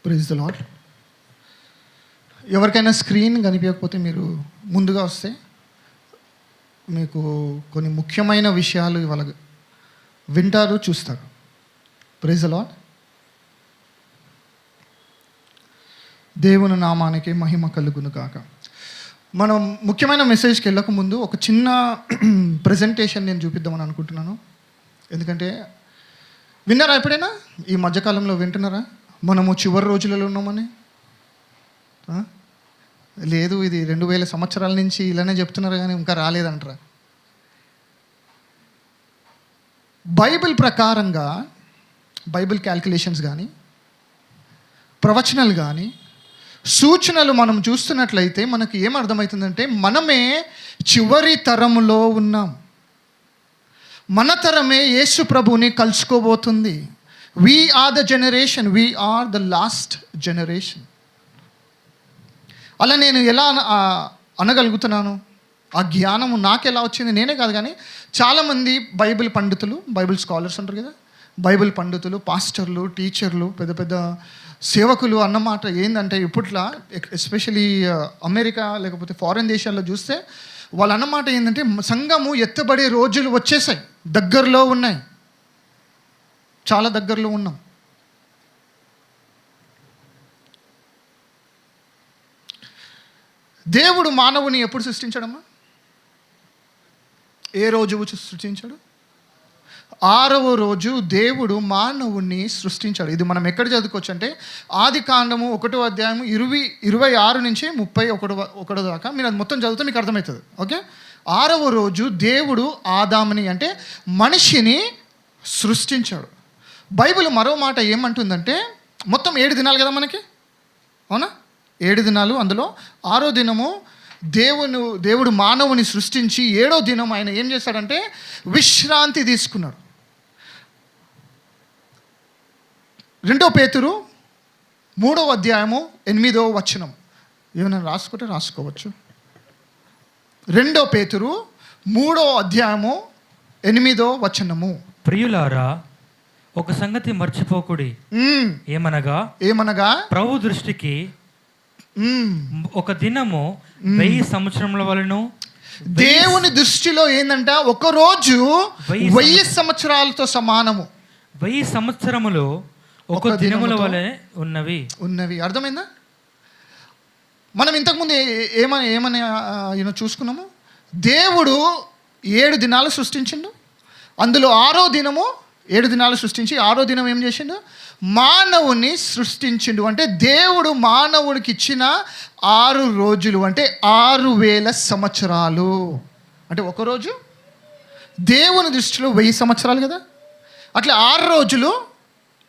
Praise the lord. ఎవరికైనా screen కనిపించకపోతే మీరు ముందుగా వస్తే మీకు కొన్ని ముఖ్యమైన విషయాలు ఇవాళ వింటారు, చూస్తారు. Praise the lord. దేవుని నామానికి మహిమ కలుగును కాక. మనం ముఖ్యమైన మెసేజ్కి వెళ్ళక ముందు ఒక చిన్న ప్రజెంటేషన్ నేను చూపిద్దామని అనుకుంటున్నాను. ఎందుకంటే విన్నారా ఎప్పుడైనా? ఈ మధ్యకాలంలో వింటున్నారా మనము చివరి రోజులలో ఉన్నామని? లేదు, ఇది 2000 సంవత్సరాల నుంచి ఇలానే చెప్తున్నారు కానీ ఇంకా రాలేదంటారా? బైబిల్ ప్రకారంగా, బైబిల్ క్యాల్కులేషన్స్ కానీ, ప్రవచనాలు కానీ, సూచనలు మనం చూస్తున్నట్లయితే మనకి ఏమర్థమవుతుందంటే మనమే చివరి తరంలో ఉన్నాం. మన తరమే యేసు ప్రభుని కలుసుకోబోతుంది. We are the generation, we are the last generation. అలా నేను ఎలా అనగలుగుతున్నాను? ఆ జ్ఞానము నాకు ఎలా వచ్చింది? నేనే కాదు కానీ చాలామంది బైబిల్ పండితులు, బైబిల్ స్కాలర్స్ అంటారు కదా, బైబిల్ పండితులు, పాస్టర్లు, టీచర్లు, పెద్ద పెద్ద సేవకులు అన్నమాట ఏంటంటే ఇప్పట్లో ఎస్పెషలీ అమెరికా లేకపోతే ఫారిన్ దేశాల్లో చూస్తే వాళ్ళు అన్నమాట ఏంటంటే సంఘము ఎత్తబడే రోజులు వచ్చేసాయి, దగ్గరలో ఉన్నాయి, చాలా దగ్గరలో ఉన్నాం. దేవుడు మానవుని ఎప్పుడు సృష్టించాడమ్మా? ఏ రోజు సృష్టించాడు? 6వ రోజు దేవుడు మానవుని సృష్టించాడు. ఇది మనం ఎక్కడ చదువుకోవచ్చు అంటే ఆదికాండము 1వ అధ్యాయం 26 నుంచి 31 దాకా. మీరు అది మొత్తం చదివితే మీకు అర్థమవుతుంది. ఓకే. 6వ రోజు దేవుడు ఆదాముని అంటే మనిషిని సృష్టించాడు. బైబిల్ మరో మాట ఏమంటుందంటే మొత్తం 7 దినాలు కదా మనకి, అవునా? 7 దినాలు. అందులో 6వ దినము దేవుడు మానవుని సృష్టించి 7వ దినం ఆయన ఏం చేశాడంటే విశ్రాంతి తీసుకున్నాడు. 2 పేతురు 3వ అధ్యాయము 8వ వచనం. ఏమైనా రాసుకుంటే రాసుకోవచ్చు. 2 పేతురు 3వ అధ్యాయము 8వ వచనము. ప్రియులారా, ఒక సంగతి మర్చిపోకుడి. ఏమనగా ప్రభు దృష్టికి ఒక దినము 1000 సంవత్సరముల వలెను. దేవుని దృష్టిలో ఏందంట ఒక రోజు 1000 సంవత్సరాలతో సమానము. 1000 సంవత్సరములు ఒక దినముల వలె ఉన్నవి. అర్థమైందా? మనం ఇంతకుముందు ఏమని చూసుకున్నాము. దేవుడు 7 దినాలు సృష్టించిండు. అందులో 6వ దినము 7 దినాలు సృష్టించి 6వ దినం ఏం చేసిండు? మానవుని సృష్టించిండు. అంటే దేవుడు మానవుడికి ఇచ్చిన 6 రోజులు అంటే 6000 సంవత్సరాలు. అంటే ఒకరోజు దేవుని దృష్టిలో 1000 సంవత్సరాలు కదా. అట్లా 6 రోజులు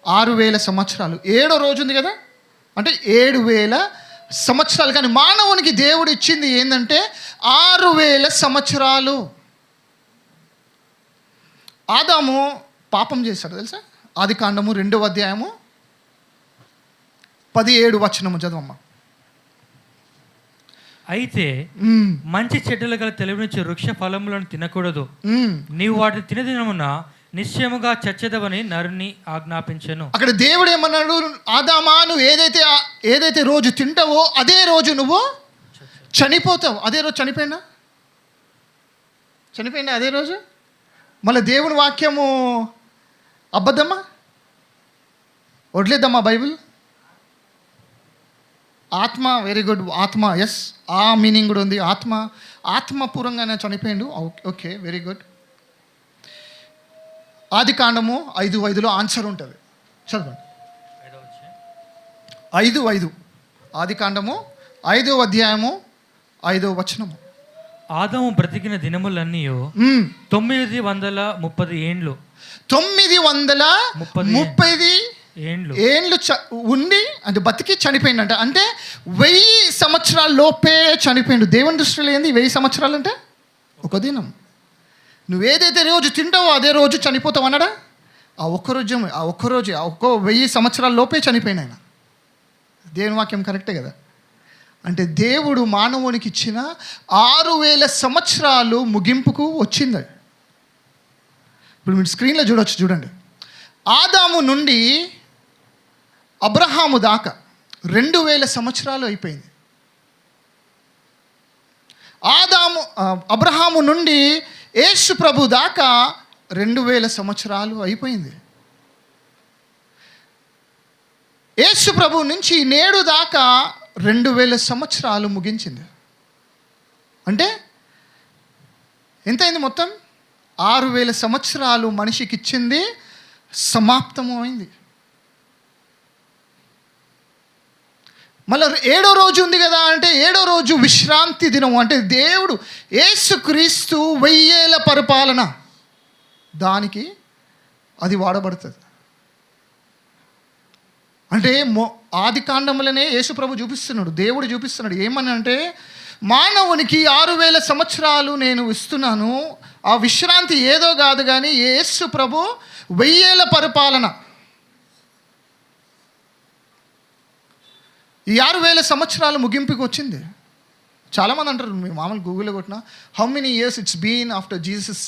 6000 సంవత్సరాలు. 7వ రోజు ఉంది కదా, అంటే 7000 సంవత్సరాలు. కానీ మానవునికి దేవుడు ఇచ్చింది ఏంటంటే 6000 సంవత్సరాలు. ఆదాము పాపం చేశాడు తెలుసా? ఆదికాండము 2వ అధ్యాయము 17 వచనము చదవమ్మా. అయితే మంచి చెడ్డలు గల తెలివినిచ్చే వృక్ష ఫలములను తినకూడదు, నీవు వాటిని తినదినమున నిశ్చయముగా చచ్చెదవని నరుని ఆజ్ఞాపించెను. అక్కడ దేవుడు ఏమన్నాడు? ఆదామా, నువ్వు ఏదైతే రోజు తింటావో అదే రోజు నువ్వు చనిపోతావు. అదే రోజు చనిపోయినా అదే రోజు. మళ్ళీ దేవుని వాక్యము అబద్ధమా? వడ్లేద్దమ్మా బైబిల్. ఆత్మ, వెరీ గుడ్. ఆత్మ, ఎస్, ఆ మీనింగ్ కూడా ఉంది. ఆత్మపూర్వంగానే చనిపోయిండు. Okay, very good. ఆదికాండము 5:5 ఆన్సర్ ఉంటుంది. చదవండి. 5:5 ఆదికాండము 5వ అధ్యాయము 5వ వచనము. ఆదాము బ్రతికిన దినములన్నీ 930 ఏండ్లు. 930 ఏండ్లు ఉండి అంటే బతికి చనిపోయిందంట. అంటే 1000 సంవత్సరాల లోపే చనిపోయిండు. దేవుని దృష్టిలో ఏంది 1000 సంవత్సరాలు అంటే ఒక దినం. నువ్వేదైతే రోజు తింటావో అదే రోజు చనిపోతావు అన్నాడా? ఆ ఒక్క 1000 సంవత్సరాల లోపే చనిపోయిన ఆయన. దేవుని వాక్యం కరెక్టే కదా. అంటే దేవుడు మానవునికి ఇచ్చిన 6000 సంవత్సరాలు ముగింపుకు వచ్చింది. ఇప్పుడు మీరు స్క్రీన్లో చూడండి. ఆదాము నుండి అబ్రహాము దాకా 2000 సంవత్సరాలు అయిపోయింది. అబ్రహాము నుండి యేసు ప్రభు దాకా 2000 సంవత్సరాలు అయిపోయింది. యేసు ప్రభు నుంచి నేడు దాకా 2000 సంవత్సరాలు ముగించింది. అంటే ఎంత అయింది? మొత్తం 6000 సంవత్సరాలు మనిషికి ఇచ్చింది సమాప్తము అయింది. మళ్ళీ 7వ రోజు ఉంది కదా అంటే 7వ రోజు విశ్రాంతి దినం. అంటే దేవుడు యేసుక్రీస్తు 1000 ఏళ్ల పరిపాలన దానికి అది వాడబడుతుంది. అంటే ఆది కాండంలోనే యేసు ప్రభు చూపిస్తున్నాడు, దేవుడు చూపిస్తున్నాడు ఏమని అంటే, మానవునికి 6000 సంవత్సరాలు నేను ఇస్తున్నాను. ఆ విశ్రాంతి ఏదో కాదు కానీ యేసు ప్రభు 1000 ఏళ్ల పరిపాలన. ఈ 6000 సంవత్సరాలు ముగింపుకి వచ్చింది. చాలామంది అంటారు, మీ మామూలు గూగుల్లో కొట్టిన how many years it's been after Jesus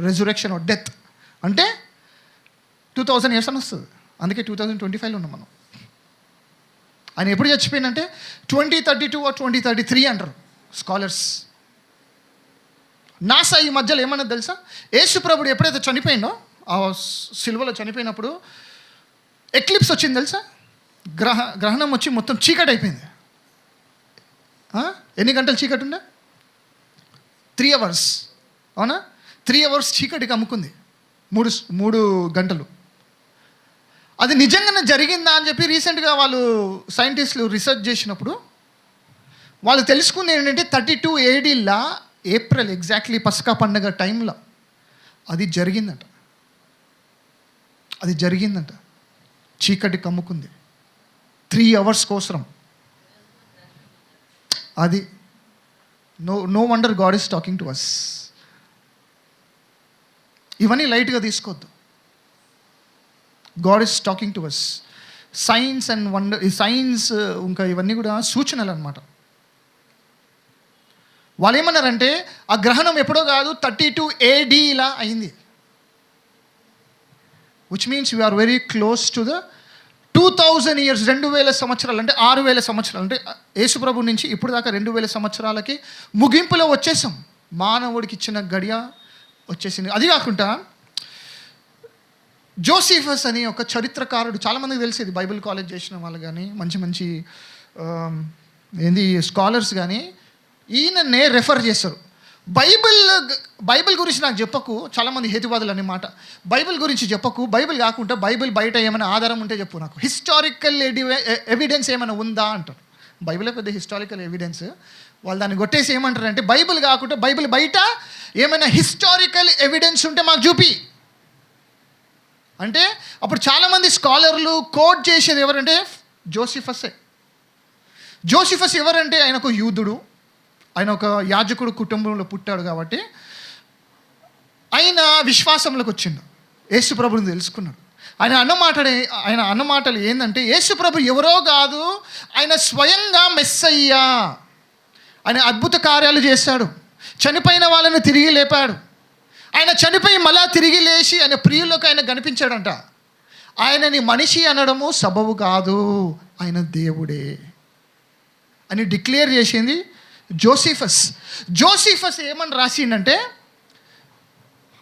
resurrection or death అంటే 2000 ఇయర్స్ అని వస్తుంది. అందుకే 2025లో ఉన్నాం మనం. ఆయన ఎప్పుడు చచ్చిపోయిందంటే 2032 or 2033 అంటారు స్కాలర్స్. నాసా ఈ మధ్యలో ఏమన్నది తెలుసా? యేసు ప్రభుడు ఎప్పుడైతే చనిపోయిందో, ఆ సిలువలో చనిపోయినప్పుడు ఎక్లిప్స్ వచ్చింది తెలుసా? గ్రహణం వచ్చి మొత్తం చీకటి అయిపోయింది. ఎన్ని గంటలు చీకటి ఉండే? 3 hours. అవునా? 3 hours చీకటికి అమ్ముకుంది. 3 గంటలు. అది నిజంగానే జరిగిందా అని చెప్పి రీసెంట్గా వాళ్ళు సైంటిస్టులు రీసెర్చ్ చేసినప్పుడు వాళ్ళు తెలుసుకుంది ఏంటంటే 32 AD ఏప్రిల్ ఎగ్జాక్ట్లీ పస్కా పండగ టైంలో అది జరిగిందంట. చీకటి కమ్ముకుంది 3 hours కోసం. అది no wonder God is talking to us. ఇవన్నీ లైట్గా తీసుకోవద్దు. God is talking to us. Science and wonder, ఈ సైన్స్ ఇంకా ఇవన్నీ కూడా సూచనలు అనమాట. వాళ్ళు ఏమన్నారంటే ఆ గ్రహణం ఎప్పుడో కాదు 32 AD అయింది. Which means you are very close to the 2000 years. 2000 సంవత్సరాలు అంటే 6000 సంవత్సరాలు అంటే యేసుప్రభు నుంచి ఇప్పుడు దాకా 2000 సంవత్సరాలకి ముగింపులో వచ్చేసాం. మానవుడికి ఇచ్చిన గడియ వచ్చేసింది. అది కాకుండా జోసిఫస్ అని ఒక చరిత్రకారుడు, చాలామందికి తెలిసేది, బైబిల్ కాలేజ్ చేసిన వాళ్ళు కానీ మంచి స్కాలర్స్ కానీ ఈయననే రెఫర్ చేస్తారు. బైబిల్ గురించి నాకు చెప్పకు, చాలామంది హేతువాదులు అనే మాట, బైబిల్ గురించి చెప్పకు, బైబిల్ కాకుండా బైబిల్ బయట ఏమైనా ఆధారం ఉంటే చెప్పు, నాకు హిస్టారికల్ ఎవిడెన్స్ ఏమైనా ఉందా అంటారు. బైబిలే పెద్ద హిస్టారికల్ ఎవిడెన్స్. వాళ్ళు దాన్ని కొట్టేసి ఏమంటారంటే బైబిల్ కాకుండా బైబిల్ బయట ఏమైనా హిస్టారికల్ ఎవిడెన్స్ ఉంటే మాకు చూపి అంటే, అప్పుడు చాలామంది స్కాలర్లు కోట్ చేసేది ఎవరంటే జోసిఫస్సే. జోసిఫస్ ఎవరంటే ఆయన ఒక యూదుడు, ఆయన ఒక యాజకుడు కుటుంబంలో పుట్టాడు కాబట్టి ఆయన విశ్వాసంలోకి వచ్చిండు, యేసు ప్రభుని తెలుసుకున్నాడు. ఆయన అన్న మాటలు ఏంటంటే యేసు ప్రభు ఎవరో కాదు, ఆయన స్వయంగా మెస్సయ్యా. ఆయన అద్భుత కార్యాలు చేశాడు, చనిపోయిన వాళ్ళని తిరిగి లేపాడు. ఆయన చనిపోయి మళ్ళా తిరిగి లేచి ఆయన ప్రియులకు ఆయన కనిపించాడంట. ఆయనని మనిషి అనడము సబబు కాదు, ఆయన దేవుడే అని డిక్లేర్ చేసింది జోసిఫస్ ఏమని రాసిండంటే,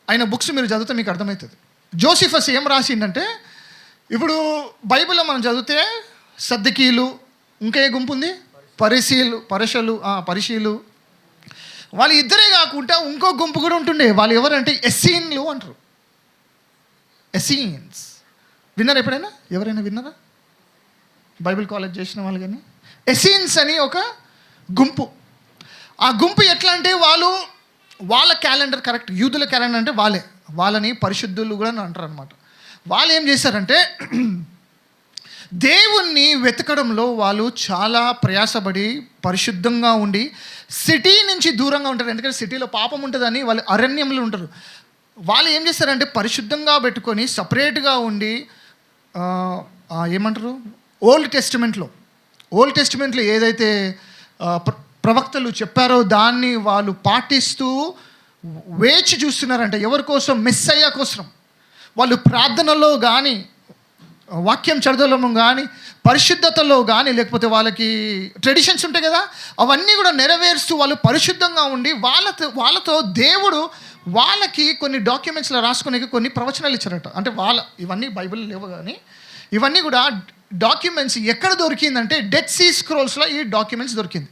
ఆయన బుక్స్ మీరు చదివితే మీకు అర్థమవుతుంది. జోసిఫస్ ఏం రాసిండంటే, ఇప్పుడు బైబిల్లో మనం చదివితే సద్దకీలు, ఇంకా ఏ గుంపు ఉంది, పరిశీలు, వాళ్ళు ఇద్దరే కాకుండా ఇంకో గుంపు కూడా ఉంటుండే. వాళ్ళు ఎవరంటే ఎస్సీన్లు అంటారు. ఎస్సీన్స్ విన్నారా ఎప్పుడైనా? ఎవరైనా విన్నారా బైబిల్ కాలేజ్ చేసిన వాళ్ళు? కానీ ఎస్సీన్స్ అని ఒక గుంపు. ఆ గుంపు ఎట్లా అంటే వాళ్ళ క్యాలెండర్ కరెక్ట్, యూదుల క్యాలెండర్ అంటే వాళ్ళని పరిశుద్ధులు కూడా అంటారు అనమాట. వాళ్ళు ఏం చేశారంటే దేవుణ్ణి వెతకడంలో వాళ్ళు చాలా ప్రయాసపడి పరిశుద్ధంగా ఉండి సిటీ నుంచి దూరంగా ఉంటారు. ఎందుకంటే సిటీలో పాపం ఉంటుందని వాళ్ళు అరణ్యంలో ఉంటారు. వాళ్ళు ఏం చేస్తారంటే పరిశుద్ధంగా పెట్టుకొని సపరేట్గా ఉండి ఏమంటారు, ఓల్డ్ టెస్టిమెంట్లో ఏదైతే ప్రవక్తలు చెప్పారో దాన్ని వాళ్ళు పాటిస్తూ వేచి చూస్తున్నారంట. ఎవరి కోసం? మెస్సయ్య కోసం. వాళ్ళు ప్రార్థనలో కానీ వాక్యం చదవడము కానీ, పరిశుద్ధతలో కానీ, లేకపోతే వాళ్ళకి ట్రెడిషన్స్ ఉంటాయి కదా, అవన్నీ కూడా నెరవేరుస్తూ వాళ్ళు పరిశుద్ధంగా ఉండి వాళ్ళతో దేవుడు వాళ్ళకి కొన్ని డాక్యుమెంట్స్లో రాసుకునే కొన్ని ప్రవచనాలు ఇచ్చారట. అంటే ఇవన్నీ బైబిల్ లేవు కానీ ఇవన్నీ కూడా డాక్యుమెంట్స్ ఎక్కడ దొరికిందంటే డెడ్ సీ స్క్రోల్స్లో ఈ డాక్యుమెంట్స్ దొరికింది.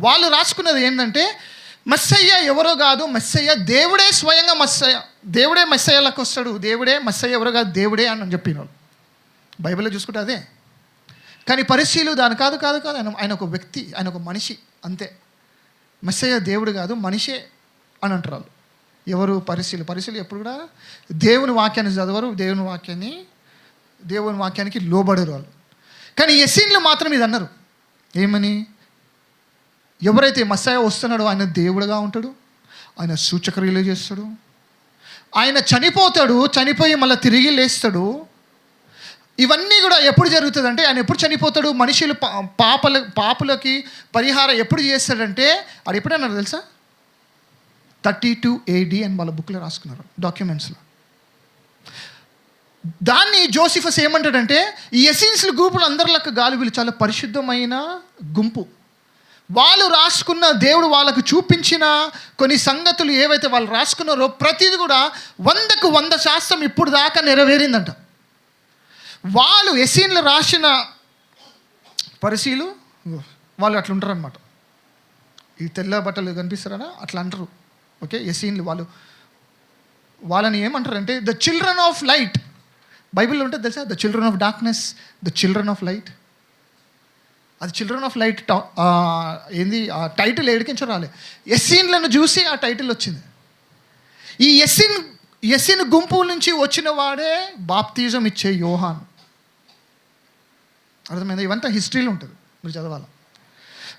వాళ్ళు రాసుకున్నది ఏంటంటే మెస్సయ్య ఎవరో కాదు, మెస్సయ్య దేవుడే స్వయంగా మెస్సయ్య, దేవుడే మెస్సయ్యలకు వస్తాడు, దేవుడే మెస్సయ్య ఎవరో కాదు, దేవుడే అని చెప్పిన వాళ్ళు బైబిల్లో చూసుకుంటే అదే. కానీ పరిశీలు దాని కాదు ఆయన ఒక వ్యక్తి, ఆయన ఒక మనిషి అంతే. మెస్సయ్య దేవుడు కాదు, మనిషే అని అంటారు వాళ్ళు. ఎవరు? పరిశీలు ఎప్పుడు కూడా దేవుని వాక్యాన్ని చదవరు, దేవుని వాక్యానికి లోబడరు వాళ్ళు. కానీ ఎస్సీన్లు మాత్రం ఇది అన్నారు. ఏమని? ఎవరైతే మెస్సయ్య వస్తున్నాడో ఆయన దేవుడుగా ఉంటాడు, ఆయన సూచక్రియలు చేస్తాడు, ఆయన చనిపోతాడు, చనిపోయి మళ్ళీ తిరిగి లేస్తాడు. ఇవన్నీ కూడా ఎప్పుడు జరుగుతుంది అంటే ఆయన ఎప్పుడు చనిపోతాడు, మనుషులు పాపులకి పరిహారం ఎప్పుడు చేస్తాడంటే అది ఎప్పుడన్నారు తెలుసా? 32 AD అని వాళ్ళ బుక్లో రాసుకున్నారు, డాక్యుమెంట్స్లో. దాన్ని జోసిఫస్ ఏమంటాడంటే ఈ ఎసెన్షియల్ గ్రూపులు అందరిలక్క గాలి వీళ్ళు చాలా పరిశుద్ధమైన గుంపు. వాళ్ళు రాసుకున్న దేవుడు వాళ్ళకు చూపించిన కొన్ని సంగతులు ఏవైతే వాళ్ళు రాసుకున్నారో ప్రతిది కూడా 100కు 100% ఇప్పుడు దాకా నెరవేరిందంట. వాళ్ళు ఎసీన్లు రాసిన పరిశీలు వాళ్ళు అట్లా ఉంటారు అనమాట. ఈ తెల్ల బట్టలు కనిపిస్తారా అట్లా అంటారు. ఓకే, ఎసీన్లు వాళ్ళని ఏమంటారంటే ద చిల్డ్రన్ ఆఫ్ లైట్. బైబిల్లో ఉంటుంది తెలుసా, the children of darkness, the children of light. అది చిల్డ్రన్ ఆఫ్ లైట్ ఏంది ఆ టైటిల్ ఏడికించో రాలే, ఎస్సీన్లను చూసి ఆ టైటిల్ వచ్చింది. ఈ ఎస్సీన్ గుంపు నుంచి వచ్చిన వాడే బాప్తిజం ఇచ్చే యోహాన్. అర్థమైందా? ఇవంతా హిస్టరీలో ఉంటుంది, మీరు చదవాలి.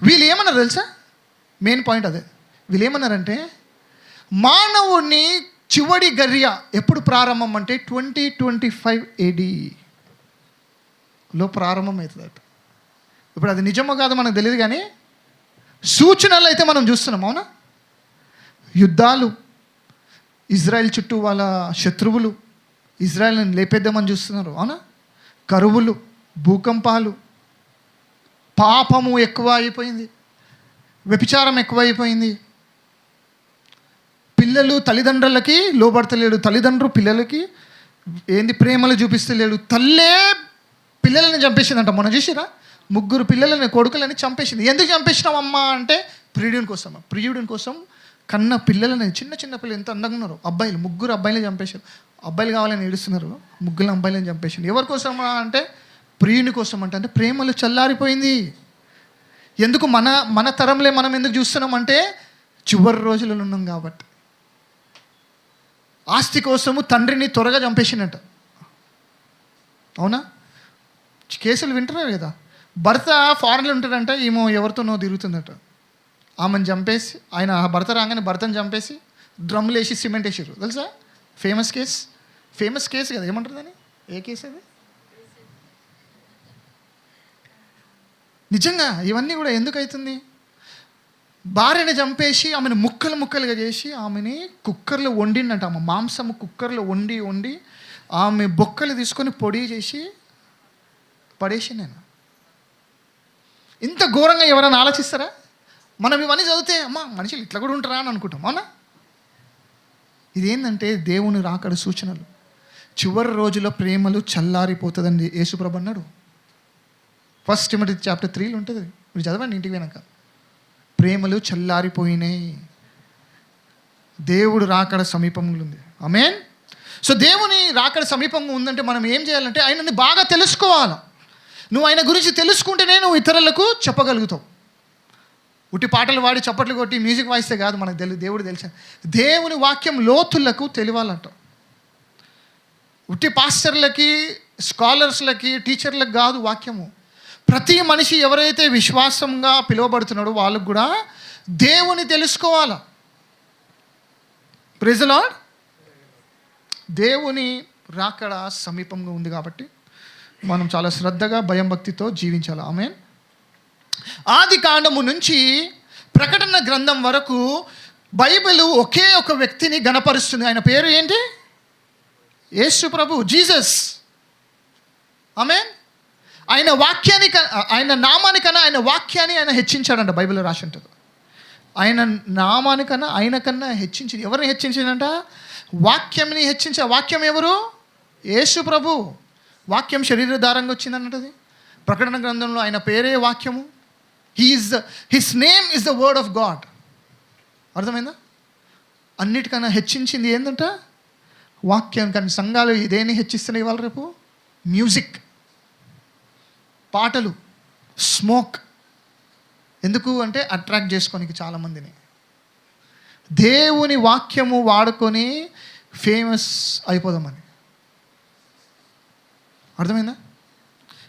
వీళ్ళు ఏమన్నారు తెలుసా? మెయిన్ పాయింట్ అదే. వీళ్ళు ఏమన్నారంటే మానవుడిని చివరి గర్య ఎప్పుడు ప్రారంభం అంటే 2025 AD ప్రారంభం అవుతుందట. ఇప్పుడు అది నిజమో కాదో మనకు తెలియదు కానీ సూచనలు అయితే మనం చూస్తున్నాం. అవునా? యుద్ధాలు, ఇజ్రాయెల్ చుట్టూ వాళ్ళ శత్రువులు ఇజ్రాయెల్ని లేపేద్దామని చూస్తున్నారు. అవునా? కరువులు, భూకంపాలు, పాపము ఎక్కువ అయిపోయింది, వ్యభిచారం ఎక్కువ అయిపోయింది, పిల్లలు తల్లిదండ్రులకి లోబడతలేడు, తల్లిదండ్రులు పిల్లలకి ప్రేమలు చూపిస్తలేడు, తల్లే పిల్లలని చంపేసిందంట. మొన్న చూసిరా? 3 పిల్లలని, కొడుకులని చంపేసింది. ఎందుకు చంపేసినావమ్మా అంటే ప్రియుడిని కోసం కన్న పిల్లలని, చిన్న పిల్లలు ఎంత అందంగా ఉన్నారు, అబ్బాయిలు 3 అబ్బాయిలని చంపేశారు. అబ్బాయిలు కావాలని ఏడుస్తున్నారు, 3 అబ్బాయిలని చంపేసింది. ఎవరి కోసమా అంటే ప్రియుని కోసం అంటే ప్రేమలు చల్లారిపోయింది. ఎందుకు మన తరంలో మనం ఎందుకు చూస్తున్నాం అంటే చివరి రోజులలో ఉన్నాం కాబట్టి. ఆస్తి కోసము తండ్రిని త్వరగా చంపేసినట్ట. అవునా? కేసులు వింటున్నారు కదా. భర్త ఫారెన్లో ఉంటాడంట, ఏమో ఎవరితోనో తిరుగుతుందట, ఆమెను చంపేసి ఆయన భర్త రాగానే భర్తను చంపేసి డ్రమ్ములు వేసి సిమెంట్ వేసారు. తెలుసా? ఫేమస్ కేసు కదా. ఏమంటారు దాన్ని? ఏ కేసు అది? నిజంగా ఇవన్నీ కూడా ఎందుకు అవుతుంది? భార్యని చంపేసి ఆమెను ముక్కలుగా చేసి ఆమెని కుక్కర్లో వండిండంట. ఆమె మాంసము కుక్కర్లో వండి ఆమె బొక్కలు తీసుకొని పొడి చేసి పడేసి. నేను ఇంత ఘోరంగా ఎవరైనా ఆలోచిస్తారా? మనం ఇవన్నీ చదివితే అమ్మా మనుషులు ఇట్లా కూడా ఉంటారా అని అనుకుంటాం. అవునా? ఇదేంటంటే దేవుని రాకడ సూచనలు. చివరి రోజుల్లో ప్రేమలు చల్లారిపోతుందండి యేసుప్రభు అన్నాడు. 1 Timothy chapter 3 ఉంటుంది, మీరు చదవండి ఇంటికి పోయినాక. ప్రేమలు చల్లారిపోయినాయి, దేవుడు రాకడ సమీపంలో ఉంది. ఆమేన్. సో దేవుని రాకడ సమీపంగా ఉందంటే మనం ఏం చేయాలంటే ఆయనని బాగా తెలుసుకోవాలి. నువ్వు ఆయన గురించి తెలుసుకుంటేనే నువ్వు ఇతరులకు చెప్పగలుగుతావు. ఉట్టి పాటలు పాడి చప్పట్లు కొట్టి మ్యూజిక్ వాయిస్తే కాదు మనకు దేవుడు తెలిసి. దేవుని వాక్యం లోతులకు తెలియాలంట. ఉట్టి పాస్టర్లకి, స్కాలర్స్లకి, టీచర్లకు కాదు వాక్యము. ప్రతి మనిషి ఎవరైతే విశ్వాసంగా పిలువబడుతున్నాడో వాళ్ళకు కూడా దేవుని తెలుసుకోవాలా. Praise the lord. దేవుని రాకడ సమీపంగా ఉంది కాబట్టి మనం చాలా శ్రద్ధగా భయం భక్తితో జీవించాలి. ఆమేన్. ఆది కాండము నుంచి ప్రకటన గ్రంథం వరకు బైబిల్ ఒకే ఒక వ్యక్తిని గణపరుస్తుంది. ఆయన పేరు ఏంటి? యేసు ప్రభు, జీసస్. ఆమేన్. ఆయన వాక్యాన్ని ఆయన నామానికన్నా ఆయన వాక్యాన్ని ఆయన హెచ్చించాడంట. బైబిల్లో రాసి ఉంటుంది. ఆయన నామానికన్నా ఆయన కన్నా హెచ్చించి, ఎవరిని హెచ్చించిందంట? వాక్యంని హెచ్చించే. వాక్యం ఎవరు? యేసు ప్రభు. వాక్యం శరీరధారంగా వచ్చిందన్నది ప్రకటన గ్రంథంలో. ఆయన పేరే వాక్యము. His name is the word of God. అర్థమైందా? అన్నిటికన్నా హెచ్చించింది ఏంటంట? వాక్యం. కానీ సంఘాలు ఇదేని హెచ్చిస్తున్నాయి ఇవాళ రేపు? మ్యూజిక్, పాటలు, స్మోక్. ఎందుకు అంటే అట్రాక్ట్ చేసుకోనికి చాలామందిని. దేవుని వాక్యము వాడుకొని ఫేమస్ అయిపోదామని. అర్థమైందా?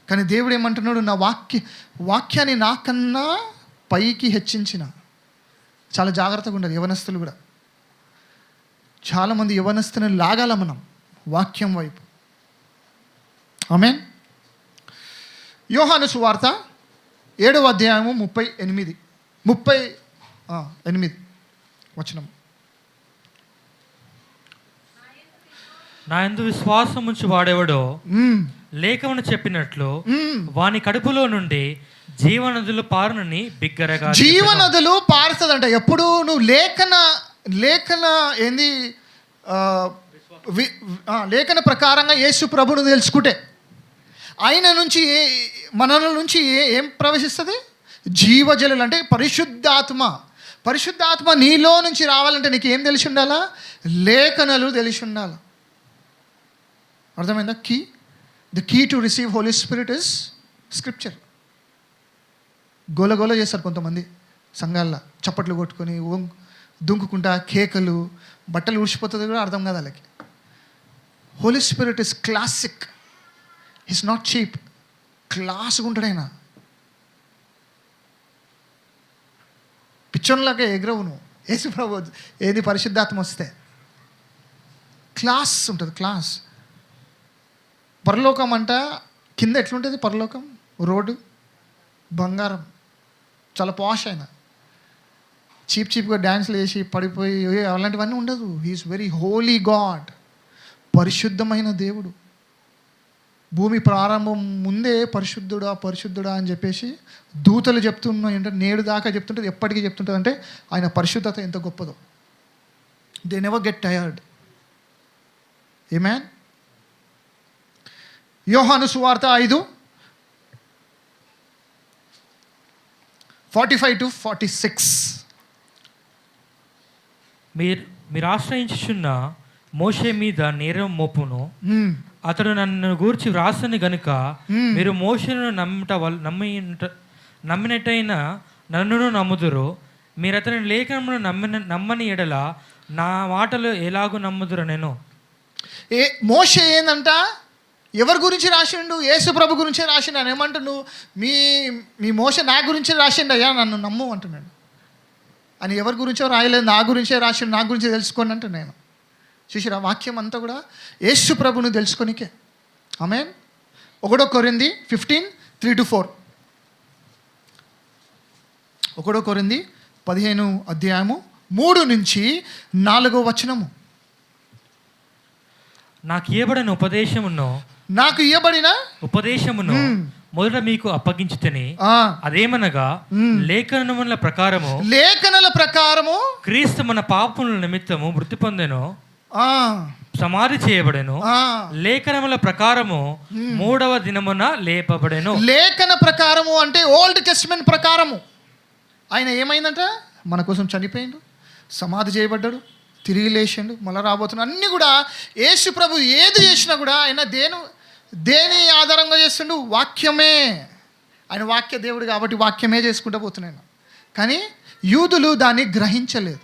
కానీ దేవుడు ఏమంటున్నాడు? నా వాక్యాన్ని నాకన్నా పైకి హెచ్చించిన. చాలా జాగ్రత్తగా ఉండాలి యవనస్తులు కూడా. చాలామంది యవనస్తుని లాగాల మనం వాక్యం వైపు. ఆమేన్. యోహాను సువార్త 7వ అధ్యాయము 38 వచనం. నా యందు విశ్వాసం ఉంచి వాడేవాడో లేఖమును చెప్పినట్లు వాని కడుపులో నుండి జీవనదులు పారునని బిగ్గరగా. జీవనదులు పారుతుందంట. ఎప్పుడు నువ్వు లేఖన ప్రకారంగా యేసు ప్రభును తెలుసుకుంటే ఆయన నుంచి మన నుంచి ఏం ప్రవేశిస్తుంది? జీవజలులు. అంటే పరిశుద్ధాత్మ నీలో నుంచి రావాలంటే నీకు ఏం తెలిసి ఉండాలా? లేఖనలు తెలిసి ఉండాలా. అర్థమైందా? The key to receive Holy Spirit is scripture. గోల చేస్తారు కొంతమంది సంఘాల్లో, చప్పట్లు కొట్టుకొని దుంకుకుంటా, కేకలు, బట్టలు ఊడ్చిపోతుంది కూడా అర్థం కాదు వాళ్ళకి. Holy Spirit is classic. Is not cheap. క్లాస్గా ఉంటాడు ఆయన. పిచ్చోన్లాగా ఎగరవు నువ్వు. యేసు ప్రభు ఏది పరిశుద్ధాత్మ వస్తే క్లాస్ ఉంటుంది. క్లాస్. పరలోకం అంట కింద ఎట్లుంటుంది? పరలోకం రోడ్డు బంగారం, చాలా పాష్. ఆయన చీప్గా డ్యాన్స్లు వేసి పడిపోయి అలాంటివన్నీ ఉండదు. He is very holy God. పరిశుద్ధమైన దేవుడు. భూమి ప్రారంభం ముందే పరిశుద్ధుడా అని చెప్పేసి దూతలు చెప్తున్నాయి. అంటే నేడు దాకా చెప్తుంటుంది, ఎప్పటికీ చెప్తుంటుంది. అంటే ఆయన పరిశుద్ధత ఎంత గొప్పదో. They never get tired. Amen. యోహాను సువార్త 5:45-46. మీరు ఆశ్రయించుచున్న మోషే మీద నేరం మోపును. అతడు నన్ను గూర్చి వ్రాసని గనుక మీరు మోషేను నమ్మినట్టయినా నన్నును నమ్ముదురు. మీరు అతని లేఖనమును నమ్మని ఎడల నా మాటలు ఎలాగూ నమ్ముదురు. నేను మోషే ఏందంట? ఎవరి గురించి రాసిండు? యేసు ప్రభు గురించే రాసిండు. అని ఏమంటున్నాడు? మీ మోషే నా గురించి రాసిండు అయ్యా, నన్ను నమ్ము అంటున్నాడు. అని ఎవరి గురించో రాయలేదు, నా గురించే రాసిండు, నా గురించి తెలుసుకోండి అంటు నేను. చూసిరా, వాక్యం అంతా కూడా యేసు ప్రభుని తెలుసుకోనికే. ఆమేన్. 1 కొరింథీ 15:3-4. 1 కొరింథీ 15 అధ్యాయము 3-4 వచనము. నాకు ఇవ్వబడిన ఉపదేశమును మొదట మీకు అప్పగించితిని. అదేమనగా లేఖనముల ప్రకారము క్రీస్తు మన పాపముల నిమిత్తము మృతి పొందెను, సమాధి చేయబడెను, లేఖనముల ప్రకారము 3వ దినమున లేపబడెను. లేఖన ప్రకారము అంటే ఓల్డ్ టెస్టమెంట్ ప్రకారము ఆయన ఏమైందంట? మన కోసం చనిపోయిండు, సమాధి చేయబడ్డాడు, తిరిగి లేచిండు, మళ్ళీ రాబోతున్నాడు. అన్నీ కూడా యేసు ప్రభు ఏది చేసినా కూడా ఆయన దేని ఆధారంగా చేస్తుండు? వాక్యమే. ఆయన వాక్య దేవుడు కాబట్టి వాక్యమే చేసుకుంటూ పోతున్నాను. కానీ యూదులు దాన్ని గ్రహించలేదు.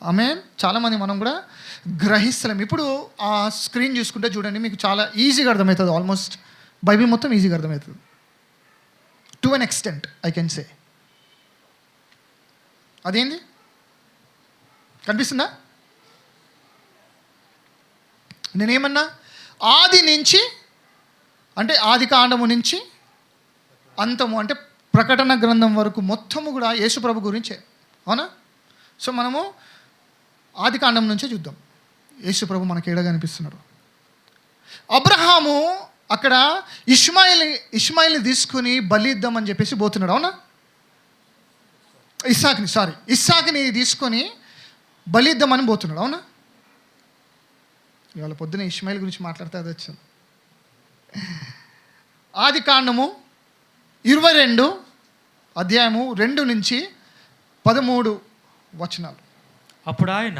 ఆమేన్. చాలామంది మనం కూడా గ్రహిస్తలేం. ఇప్పుడు ఆ స్క్రీన్ చూసుకుంటే చూడండి, మీకు చాలా ఈజీగా అర్థమవుతుంది. ఆల్మోస్ట్ బైబిల్ మొత్తం ఈజీగా అర్థమవుతుంది. To an extent I can say. అదేంది కనిపిస్తుందా? నేనేమన్నా ఆది నుంచి అంటే ఆది కాండము నుంచి అంతము అంటే ప్రకటన గ్రంథం వరకు మొత్తము కూడా యేసు ప్రభు గురించే. అవునా? సో మనము ఆది కాండం నుంచే చూద్దాం యేసు ప్రభు మనకి ఏడగా కనిపిస్తున్నారు. అబ్రహాము అక్కడ ఇష్మాయిల్ని తీసుకుని బలి ఇద్దామని చెప్పేసి పోతున్నాడు, అవునా? ఇస్సాకుని తీసుకొని బలి ఇద్దామని పోతున్నాడు, అవునా? ఇవాళ పొద్దున ఇష్మాయిల్ గురించి మాట్లాడితే అది వచ్చింది. ఆది కాండము 22 అధ్యాయము 2 నుంచి 13 వచనాలు. అప్పుడు ఆయన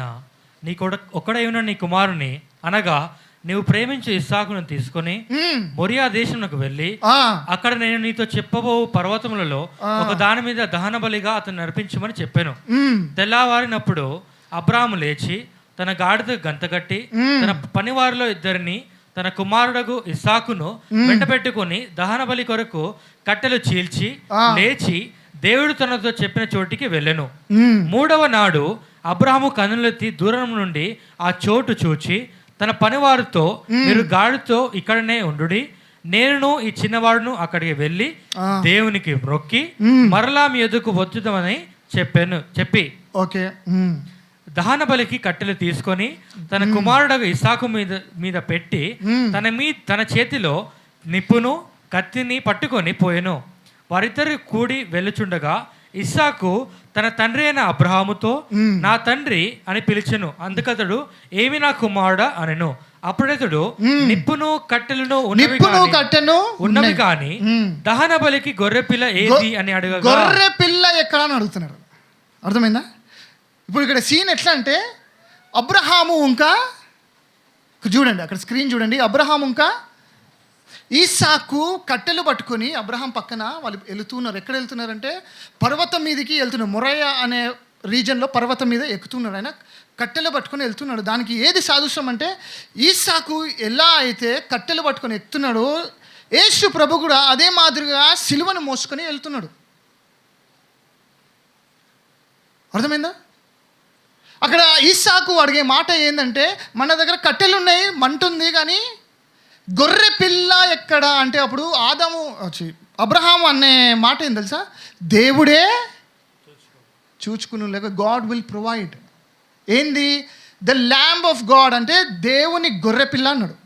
నీ ఒక్కడై ఉన్న నీ కుమారుని అనగా నీవు ప్రేమించే ఇస్సాకును తీసుకొని మొరియా దేశంలోకి వెళ్ళి అక్కడ నేను నీతో చెప్పబో పర్వతములలో ఒక దాని మీద దహన బలిగా అతను నడిపించమని చెప్పాను. తెల్లవారినప్పుడు అబ్రాహాము లేచి తన గాడిద గంతగట్టి తన పనివారిలో 2 తన కుమారుడగు ఇస్సాకును వెంటబెట్టుకొని దహన బలి కొరకు కట్టెలు చీల్చి లేచి దేవుడు తనతో చెప్పిన చోటికి వెళ్ళెను. 3వ నాడు అబ్రాహాము కన్నులెత్తి దూరం నుండి ఆ చోటు చూచి తన పనివారితో మీరు గాడితో ఇక్కడనే ఉండుడి, నేను ఈ చిన్నవాడును అక్కడికి వెళ్ళి దేవునికి మొక్కి మరలా మీ ఎదుకు వచ్చుదామని చెప్పి ఓకే దహన బలికి కట్టెలు తీసుకొని తన కుమారుడు ఇస్సాకు మీద పెట్టి తన చేతిలో నిప్పును కత్తిని పట్టుకొని పోయెను. వారిద్దరు కూడి వెళ్ళుచుండగా ఇస్సాకు తన తండ్రి అయిన అబ్రహాముతో నా తండ్రి అని పిలిచెను. అందుకతడు ఏమి నా కుమారుడా అనెను. అప్పుడతడు నిప్పును కట్టెలను ఉన్నవి కానీ దహన బలికి గొర్రె పిల్ల ఏది అని అడగగా గొర్రె పిల్ల ఎక్కడ అని అడుగుతున్నారు. అర్థమైందా? ఇప్పుడు ఇక్కడ సీన్ ఎట్లా అంటే అబ్రహాము ఇంకా చూడండి, అక్కడ స్క్రీన్ చూడండి. అబ్రహాము ఇంకా ఈసాకు కట్టెలు పట్టుకొని అబ్రహాం పక్కన వాళ్ళు వెళుతున్నారు. ఎక్కడ వెళ్తున్నారంటే పర్వతం మీదకి వెళ్తున్నారు. మొరయ్య అనే రీజన్లో పర్వతం మీద ఎక్కుతున్నారు. ఆయన కట్టెలు పట్టుకొని వెళ్తున్నాడు. దానికి ఏది సాదృశ్యం అంటే ఈసాకు ఎలా అయితే కట్టెలు పట్టుకొని ఎక్కుతున్నాడో యేసు ప్రభు కూడా అదే మాదిరిగా సిలువను మోసుకొని వెళ్తున్నాడు. అర్థమైందా? అక్కడ ఈసాకు అడిగే మాట ఏంటంటే మన దగ్గర కట్టెలు ఉన్నాయి, మంటుంది, కానీ గొర్రె పిల్ల ఎక్కడ అంటే అప్పుడు అబ్రహాం అనే మాట ఏం తెలుసా? దేవుడే చూచుకును, లేక గాడ్ విల్ ప్రొవైడ్. ఏంది? ద ల్యాంబ్ ఆఫ్ గాడ్ అంటే దేవుని గొర్రె పిల్ల అన్నాడు.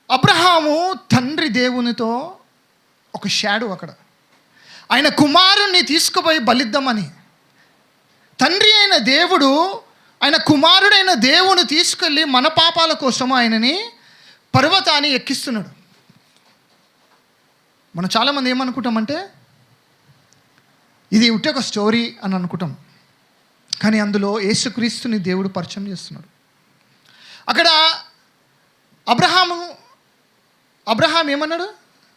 అబ్రహాము తండ్రి దేవునితో ఒక షాడో అక్కడ. ఆయన కుమారుణ్ణి తీసుకుపోయి బలిద్దామని తండ్రి అయిన దేవుడు ఆయన కుమారుడైన దేవుని తీసుకెళ్ళి మన పాపాల కోసం ఆయనని పర్వతాన్ని ఎక్కిస్తున్నాడు. మనం చాలామంది ఏమనుకుంటామంటే ఇది ఉట్టే ఒక స్టోరీ అని అనుకుంటాం, కానీ అందులో యేసుక్రీస్తుని దేవుడు పరిచయం చేస్తున్నాడు. అక్కడ అబ్రహాం ఏమన్నాడు?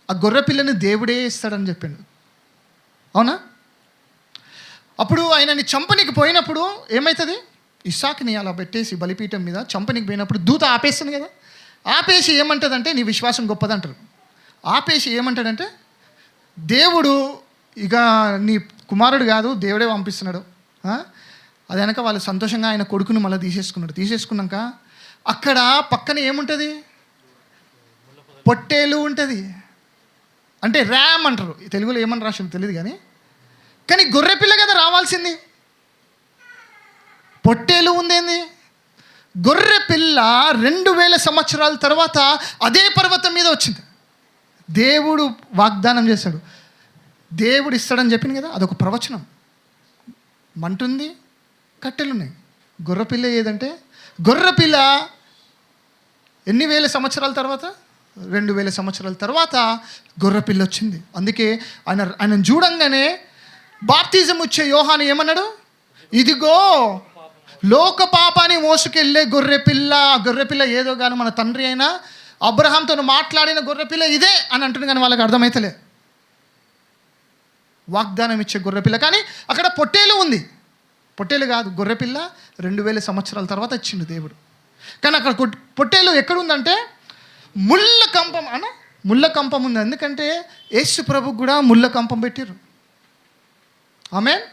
ఆ గొర్రె పిల్లని దేవుడే ఇస్తాడని చెప్పిండు, అవునా? అప్పుడు ఆయనని చంపనీకి పోయినప్పుడు ఏమవుతుంది? ఇస్సాకుని అలా పెట్టేసి బలిపీఠం మీద చంపనీకి పోయినప్పుడు దూత ఆపేస్తుంది కదా. ఆపేసి ఏమంటుందంటే నీ విశ్వాసం గొప్పదంటారు. ఆపేసి ఏమంటాడంటే దేవుడు ఇక నీ కుమారుడు కాదు, దేవుడే పంపిస్తున్నాడు. అది వెనక వాళ్ళు సంతోషంగా ఆయన కొడుకును మళ్ళీ తీసేసుకున్నాక అక్కడ పక్కన ఏముంటుంది? పొట్టేలు ఉంటుంది. అంటే ర్యామ్ అంటారు, తెలుగులో ఏమని రాసింది తెలియదు, కానీ గొర్రె పిల్ల కదా రావాల్సింది. పొట్టేలు ఉందేంది? గొర్రె పిల్ల 2000 సంవత్సరాల తర్వాత అదే పర్వతం మీద వచ్చింది. దేవుడు వాగ్దానం చేశాడు, దేవుడు ఇస్తాడని చెప్పింది కదా, అదొక ప్రవచనం. మంటుంది, కట్టెలున్నాయి. గొర్రె పిల్ల ఏదంటే గొర్రె పిల్ల ఎన్ని వేల సంవత్సరాల తర్వాత? 2000 సంవత్సరాల తర్వాత గొర్రె పిల్ల వచ్చింది. అందుకే ఆయన చూడంగానే బాప్తిజం వచ్చే యోహాను ఏమన్నాడు? ఇదిగో లోక పాపాన్ని మోసుకెళ్ళే గొర్రెపిల్ల ఏదో కానీ మన తండ్రి అయినా అబ్రహాంతో మాట్లాడిన గొర్రెపిల్ల ఇదే అని అంటుంది, కానీ వాళ్ళకి అర్థమవుతలే. వాగ్దానం ఇచ్చే గొర్రెపిల్ల, కానీ అక్కడ పొట్టేలు ఉంది. పొట్టేలు కాదు, గొర్రెపిల్ల 2000 సంవత్సరాల తర్వాత ఇచ్చిండు దేవుడు. కానీ అక్కడ పొట్టేలు ఎక్కడుందంటే ముళ్ళ కంపం ఉంది. ఎందుకంటే యేసు ప్రభుకు కూడా ముళ్ళ కంపం పెట్టారు. ఆమేన్.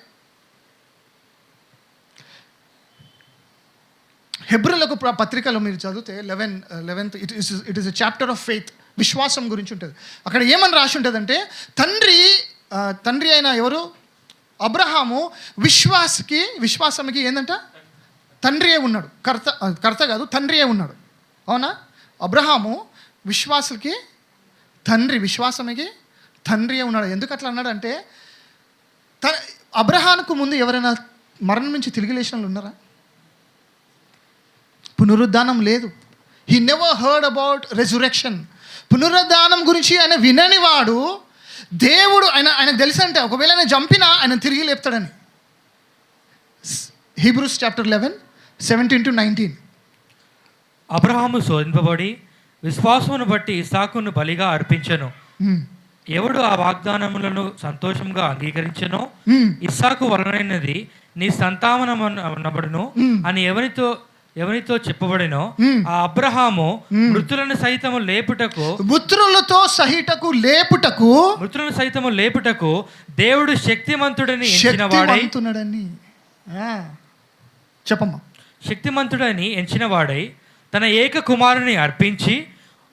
హెబ్రీయులకు పత్రికలో మీరు చదివితే 11th it is a chapter of faith, విశ్వాసం గురించి ఉంటుంది. అక్కడ ఏమని రాసి ఉంటుందంటే తండ్రి అయిన ఎవరు? అబ్రహాము విశ్వాసంకి ఏంటంట? తండ్రియే ఉన్నాడు, కర్త కాదు, తండ్రియే ఉన్నాడు. అవునా? అబ్రహాము విశ్వాసులకి తండ్రి, విశ్వాసమికి తండ్రియే ఉన్నాడు. ఎందుకు అట్లా అన్నాడు అంటే, అబ్రహాముకు ముందు ఎవరైనా మరణం నుంచి తిరిగి లేచిన వాళ్ళు ఉన్నారా? పునరుద్ధానం లేదు. He never heard about resurrection. పునరుద్ధానం గురించి ఆయన వినని వాడు. దేవుడు ఆయనకు తెలుసు అంటే ఒకవేళ ఆయన చంపినా ఆయన తిరిగి లేపుతాడని. Hebrews chapter 11, 17-19. అబ్రహాము శోధింపబడి విశ్వాసమును బట్టి ఇస్సాకును బలిగా అర్పించెను. ఎవడు ఆ వాగ్దానములను సంతోషంగా అంగీకరించెనో ఇస్సాకు వలనైనది నీ సంతానమనబడును అని ఎవరితో చెప్పబడినో ఆ అబ్రహాము మృతులను సైతము లేపుటకు దేవుడు శక్తిమంతుడని ఎంచిన వాడై తన ఏక కుమారుని అర్పించి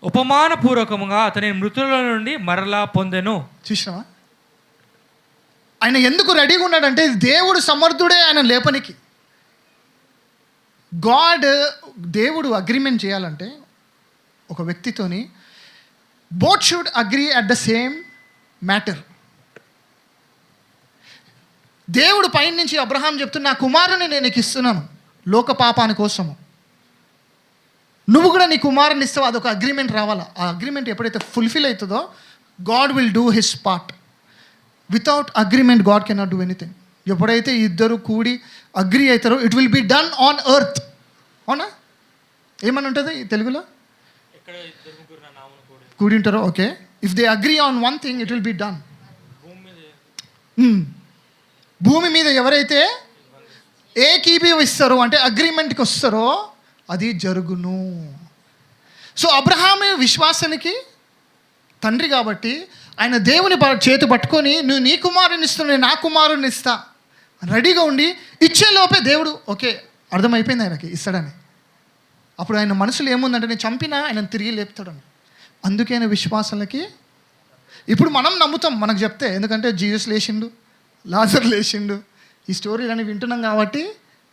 ఉపమానపూర్వకముగా అతని మృతుల నుండి మరలా పొందెను. చూసినావా? ఆయన ఎందుకు రెడీగా ఉన్నాడంటే దేవుడు సమర్థుడే ఆయన లేపనికి. దేవుడు అగ్రిమెంట్ చేయాలంటే ఒక వ్యక్తితోని both should agree at the same matter. దేవుడు పైన నుంచి అబ్రహాం చెప్తున్న, నా కుమారుని నేను నీకు ఇస్తున్నాను లోక పాపాని కోసము, నువ్వు కూడా నీ కుమారుని ఇస్తావు. అదొక అగ్రిమెంట్ రావాలా. ఆ అగ్రిమెంట్ ఎప్పుడైతే ఫుల్ఫిల్ అవుతుందో God will do his part. Without agreement God cannot do anything. ఎప్పుడైతే ఇద్దరు కూడి అగ్రి అవుతారో it will be done on earth. అవునా? ఏమని ఉంటుంది తెలుగులో? కూడి ఉంటారో. Okay, if they agree on one thing it will be done. భూమి మీద ఎవరైతే ఏకీభవిస్తారో అంటే అగ్రిమెంట్కి వస్తారో అది జరుగును. సో అబ్రహాము విశ్వాసానికి తండ్రి కాబట్టి ఆయన దేవుని చేతి పట్టుకొని, నువ్వు నీ కుమారుని ఇస్తున్నావు, నేను నా కుమారుని ఇస్తా రెడీగా ఉండి ఇచ్చేలోపే దేవుడు ఓకే అర్థమైపోయింది ఆయనకి ఇస్తాడని. అప్పుడు ఆయన మనసులో ఏముందంటే నేను చంపినా ఆయన తిరిగి లేపుతాడని. అందుకే ఆయన విశ్వాసాలకి ఇప్పుడు మనం నమ్ముతాం మనకు చెప్తే, ఎందుకంటే జీసస్ లేచిండు, లాజర్ లేచిండు, ఈ స్టోరీలన్నీ వింటున్నాం కాబట్టి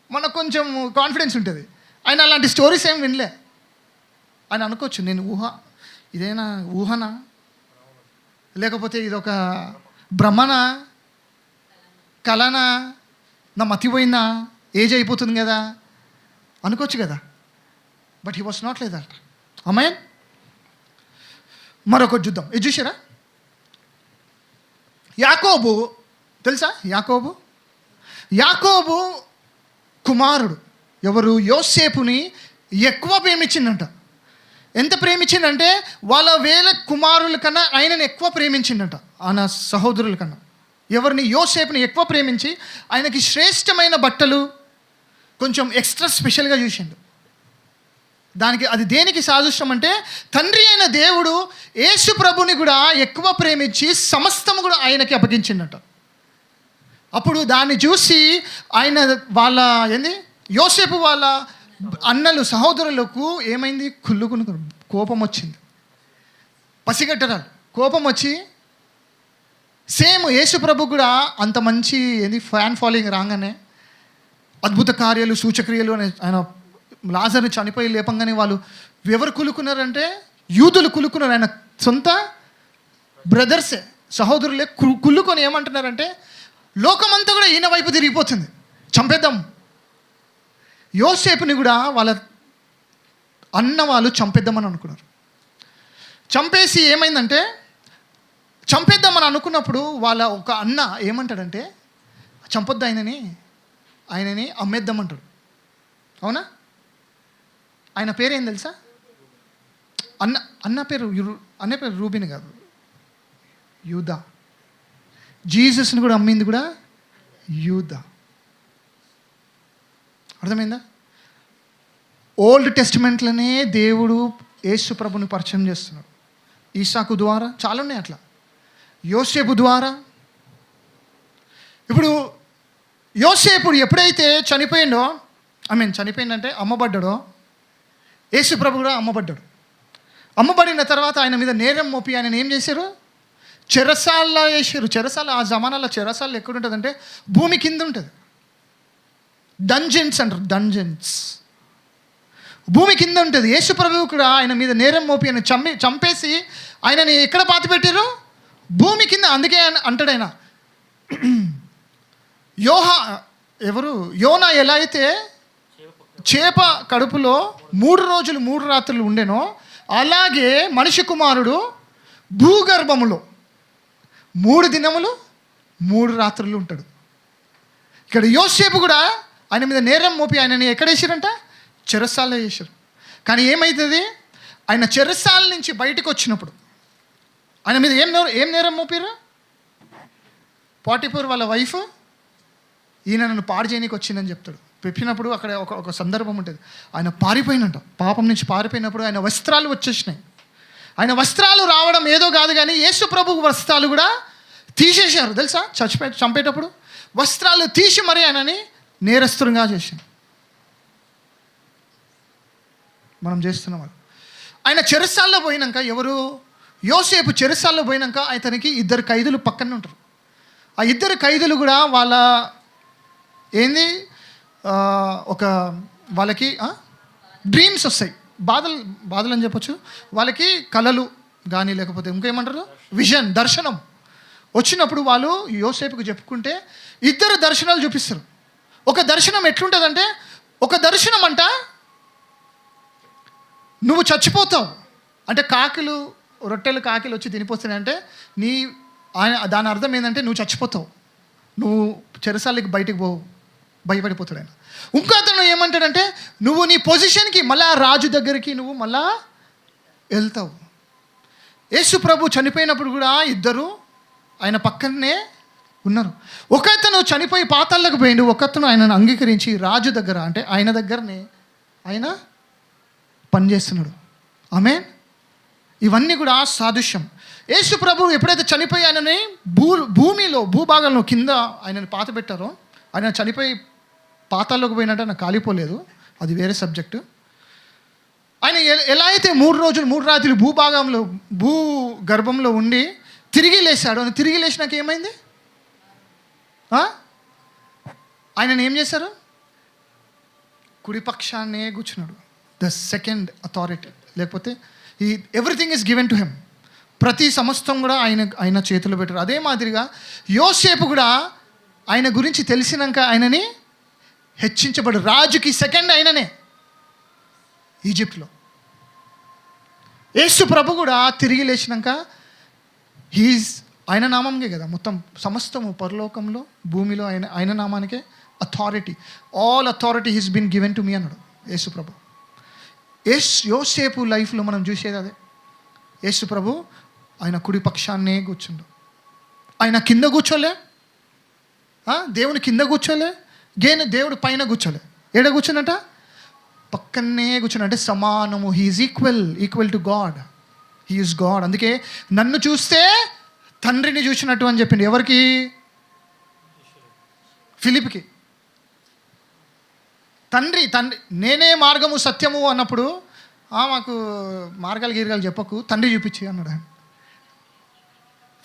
మనకు కొంచెం కాన్ఫిడెన్స్ ఉంటుంది. ఆయన అలాంటి స్టోరీస్ ఏం వినలే. ఆయన అనుకోవచ్చు నేను ఇదేనా ఊహనా, లేకపోతే ఇదొక భ్రమనా, కలనా, నా మతిపోయిందా, ఏజ్ అయిపోతుంది కదా అనుకోవచ్చు కదా. But he was not like that. Amen. మరొకటి చూద్దాం. ఇది చూసారా? యాకోబు తెలుసా? యాకోబు కుమారుడు ఎవరు? యోసేపుని ఎక్కువ ప్రేమించిందంట. ఎంత ప్రేమించిందంటే వాళ్ళ వేల కుమారుల కన్నా ఆయనని ఎక్కువ ప్రేమించిందంట, ఆయన సహోదరుల కన్నా. ఎవరిని? యోసేపుని ఎక్కువ ప్రేమించి ఆయనకి శ్రేష్టమైన బట్టలు కొంచెం ఎక్స్ట్రా స్పెషల్గా చూసిండు. దానికి అది దేనికి సాదృశ్యం అంటే తండ్రి అయిన దేవుడు యేసు ప్రభుని కూడా ఎక్కువ ప్రేమించి సమస్తము కూడా ఆయనకి అప్పగించిండట. అప్పుడు దాన్ని చూసి ఆయన వాళ్ళ యోసేపు వాళ్ళ అన్నలు సహోదరులకు ఏమైంది? కోపం వచ్చింది, పసిగట్టరాలు కోపం వచ్చి సేమ్ యేసు ప్రభు కూడా అంత మంచి ఫ్యాన్ ఫాలోయింగ్ రాగానే అద్భుత కార్యాలు సూచక్రియలు అని ఆయన లాజర్ని చనిపోయి లేపంగానే వాళ్ళు ఎవరు కులుకున్నారంటే యూదులు కులుకున్నారు. ఆయన సొంత బ్రదర్సే, సహోదరులే కుళ్ళుకొని ఏమంటున్నారంటే లోకమంతా కూడా ఈయన వైపు తిరిగిపోతుంది, చంపేద్దాం. యోసేపుని కూడా వాళ్ళ అన్న వాళ్ళు చంపేద్దామని అనుకున్నారు. చంపేసి ఏమైందంటే చంపేద్దామని అనుకున్నప్పుడు వాళ్ళ ఒక అన్న ఏమంటాడంటే చంపొద్దు ఆయనని అమ్మేద్దామంటాడు. అవునా? ఆయన పేరేం తెలుసా? అన్న పేరు రూబిన్ కాదు, యూదా. జీసస్ని కూడా అమ్మింది కూడా యూదా. అర్థమైందా? ఓల్డ్ టెస్టిమెంట్లోనే దేవుడు యేసు ప్రభుని పరిచయం చేస్తున్నాడు. ఈసాకు ద్వారా చాలా ఉన్నాయి అట్లా, యోసేపు ద్వారా. ఇప్పుడు యోసేపు ఎప్పుడైతే చనిపోయిందంటే అమ్మబడ్డాడో, యేసు ప్రభు కూడా అమ్మబడ్డాడు. అమ్మబడిన తర్వాత ఆయన మీద నేరం మోపి ఆయన ఏం చేశారు? చెరసాల్లో వేసారు. చెరసాల ఆ జమానాలో చెరసాల ఎక్కడుంటుందంటే భూమి కింద ఉంటుంది. డంజన్స్ అంటారు, డంజన్స్. భూమి కింద ఉంటుంది. యేసు ప్రభువు కూడా ఆయన మీద నేరం మోపి ఆయన చంపేసి ఆయనని ఎక్కడ పాతి పెట్టారు? భూమి కింద. అందుకే అంటాడు ఆయన, యోనా ఎలా అయితే చేప కడుపులో 3 రోజులు 3 రాత్రులు ఉండేనో, అలాగే మనిషి కుమారుడు భూగర్భములో 3 దినములు 3 రాత్రులు ఉంటాడు. ఇక్కడ యోసేపు కూడా ఆయన మీద నేరం మోపి ఆయనని ఎక్కడ వేసారంట? చెరసాలలో వేసారు. కానీ ఏమవుతుంది? ఆయన చెరసాల నుంచి బయటకు వచ్చినప్పుడు ఆయన మీద ఏం నేరం మోపారు? పోటిఫర్ వాళ్ళ వైఫ్ ఈయన నన్ను పాడు చేయనీకి వచ్చిందని చెప్తాడు. చెప్పినప్పుడు అక్కడ ఒక సందర్భం ఉంటుంది. ఆయన పారిపోయినట్ట, పాపం నుంచి పారిపోయినప్పుడు ఆయన వస్త్రాలు వచ్చేసినాయి. ఆయన వస్త్రాలు రావడం ఏదో కాదు, కానీ యేసు ప్రభు వస్త్రాలు కూడా తీసేశారు తెలుసా? చంపేటప్పుడు వస్త్రాలు తీసి మరి ఆయనని నేరస్తులుగా చేశారు. మనం చేస్తున్నాం. ఆయన చెరసాల్లో పోయినాక, యోసేపు చెరసాల్లో పోయినాక అతనికి 2 ఖైదులు పక్కనే ఉంటారు. ఆ 2 ఖైదులు కూడా వాళ్ళ వాళ్ళకి డ్రీమ్స్ వస్తాయి, బాధలు అని చెప్పొచ్చు. వాళ్ళకి కళలు కానీ లేకపోతే ఇంకేమంటారు, విజన్, దర్శనం వచ్చినప్పుడు వాళ్ళు యోసేపుకు చెప్పుకుంటే 2 దర్శనాలు చూపిస్తారు. ఒక దర్శనం ఎట్లుంటుందంటే, ఒక దర్శనం అంట నువ్వు చచ్చిపోతావు అంటే, రొట్టెలు కాకిలు వచ్చి తినిపోతున్నాయంటే దాని అర్థం ఏంటంటే నువ్వు చచ్చిపోతావు, నువ్వు చెరసాలకి బయటికి పోవు, భయపడిపోతాడు ఆయన. ఇంకో అతను ఏమంటాడంటే, నువ్వు నీ పొజిషన్కి మళ్ళా రాజు దగ్గరికి నువ్వు మళ్ళా వెళ్తావు. యేసు ప్రభు చనిపోయినప్పుడు కూడా 2 ఆయన పక్కనే ఉన్నారు. ఒకతను చనిపోయి పాతాళ్ళకు పోయిండు, ఒకతను ఆయనను అంగీకరించి రాజు దగ్గర అంటే ఆయన దగ్గరనే ఆయన పనిచేస్తున్నాడు. ఆమేన్. ఇవన్నీ కూడా సాదృశ్యం. యేసు ప్రభు ఎప్పుడైతే చనిపోయి ఆయనని భూభాగంలో కింద ఆయనని పాత పెట్టారో, ఆయన చనిపోయి పాతాల్లోకి పోయినట్టు ఆయన కాలిపోలేదు, అది వేరే సబ్జెక్టు. ఆయన ఎలా అయితే 3 రోజులు 3 రాత్రులు భూగర్భంలో ఉండి తిరిగి లేచాడు. అని తిరిగి లేచినాక ఏమైంది? ఆయనను ఏం చేశారు? కుడిపక్షాన్నే కూర్చున్నాడు. ద సెకండ్ అథారిటీ, లేకపోతే everything is given to him. ప్రతి సమస్తం కూడా ఆయన చేతిలో పెట్టారు. అదే మాదిరిగా యోసేపు కూడా ఆయన గురించి తెలిసినాక ఆయనని హెచ్చించబడు. రాజుకి సెకండ్ ఆయననే ఈజిప్ట్లో. యేసు ప్రభు కూడా తిరిగి లేచినాక ఆయన నామంకే కదా మొత్తం సమస్తము పరలోకంలో భూమిలో ఆయన నామానికే authority. All authority he's been given to me అన్నాడు యేసు ప్రభు. యోసేపు లైఫ్లో మనం చూసేది అదే. యేసు ప్రభు ఆయన కుడి పక్షాన్నే కూర్చుండు. ఆయన కింద కూర్చోలే, దేవుని కింద కూర్చోలే, దేవుడు పైన కూర్చోలే. ఏడ కూర్చున్నట? పక్కనే కూర్చున్నా. అంటే సమానము. He is equal to God. He is God. అందుకే నన్ను చూస్తే తండ్రిని చూసినట్టు అని చెప్పిండు. ఎవరికి? ఫిలిప్కి. తండ్రి నేనే మార్గము సత్యము అన్నప్పుడు మాకు మార్గాలు గీర్గాలు చెప్పకు, తండ్రి చూపించి అన్నాడు ఆయన.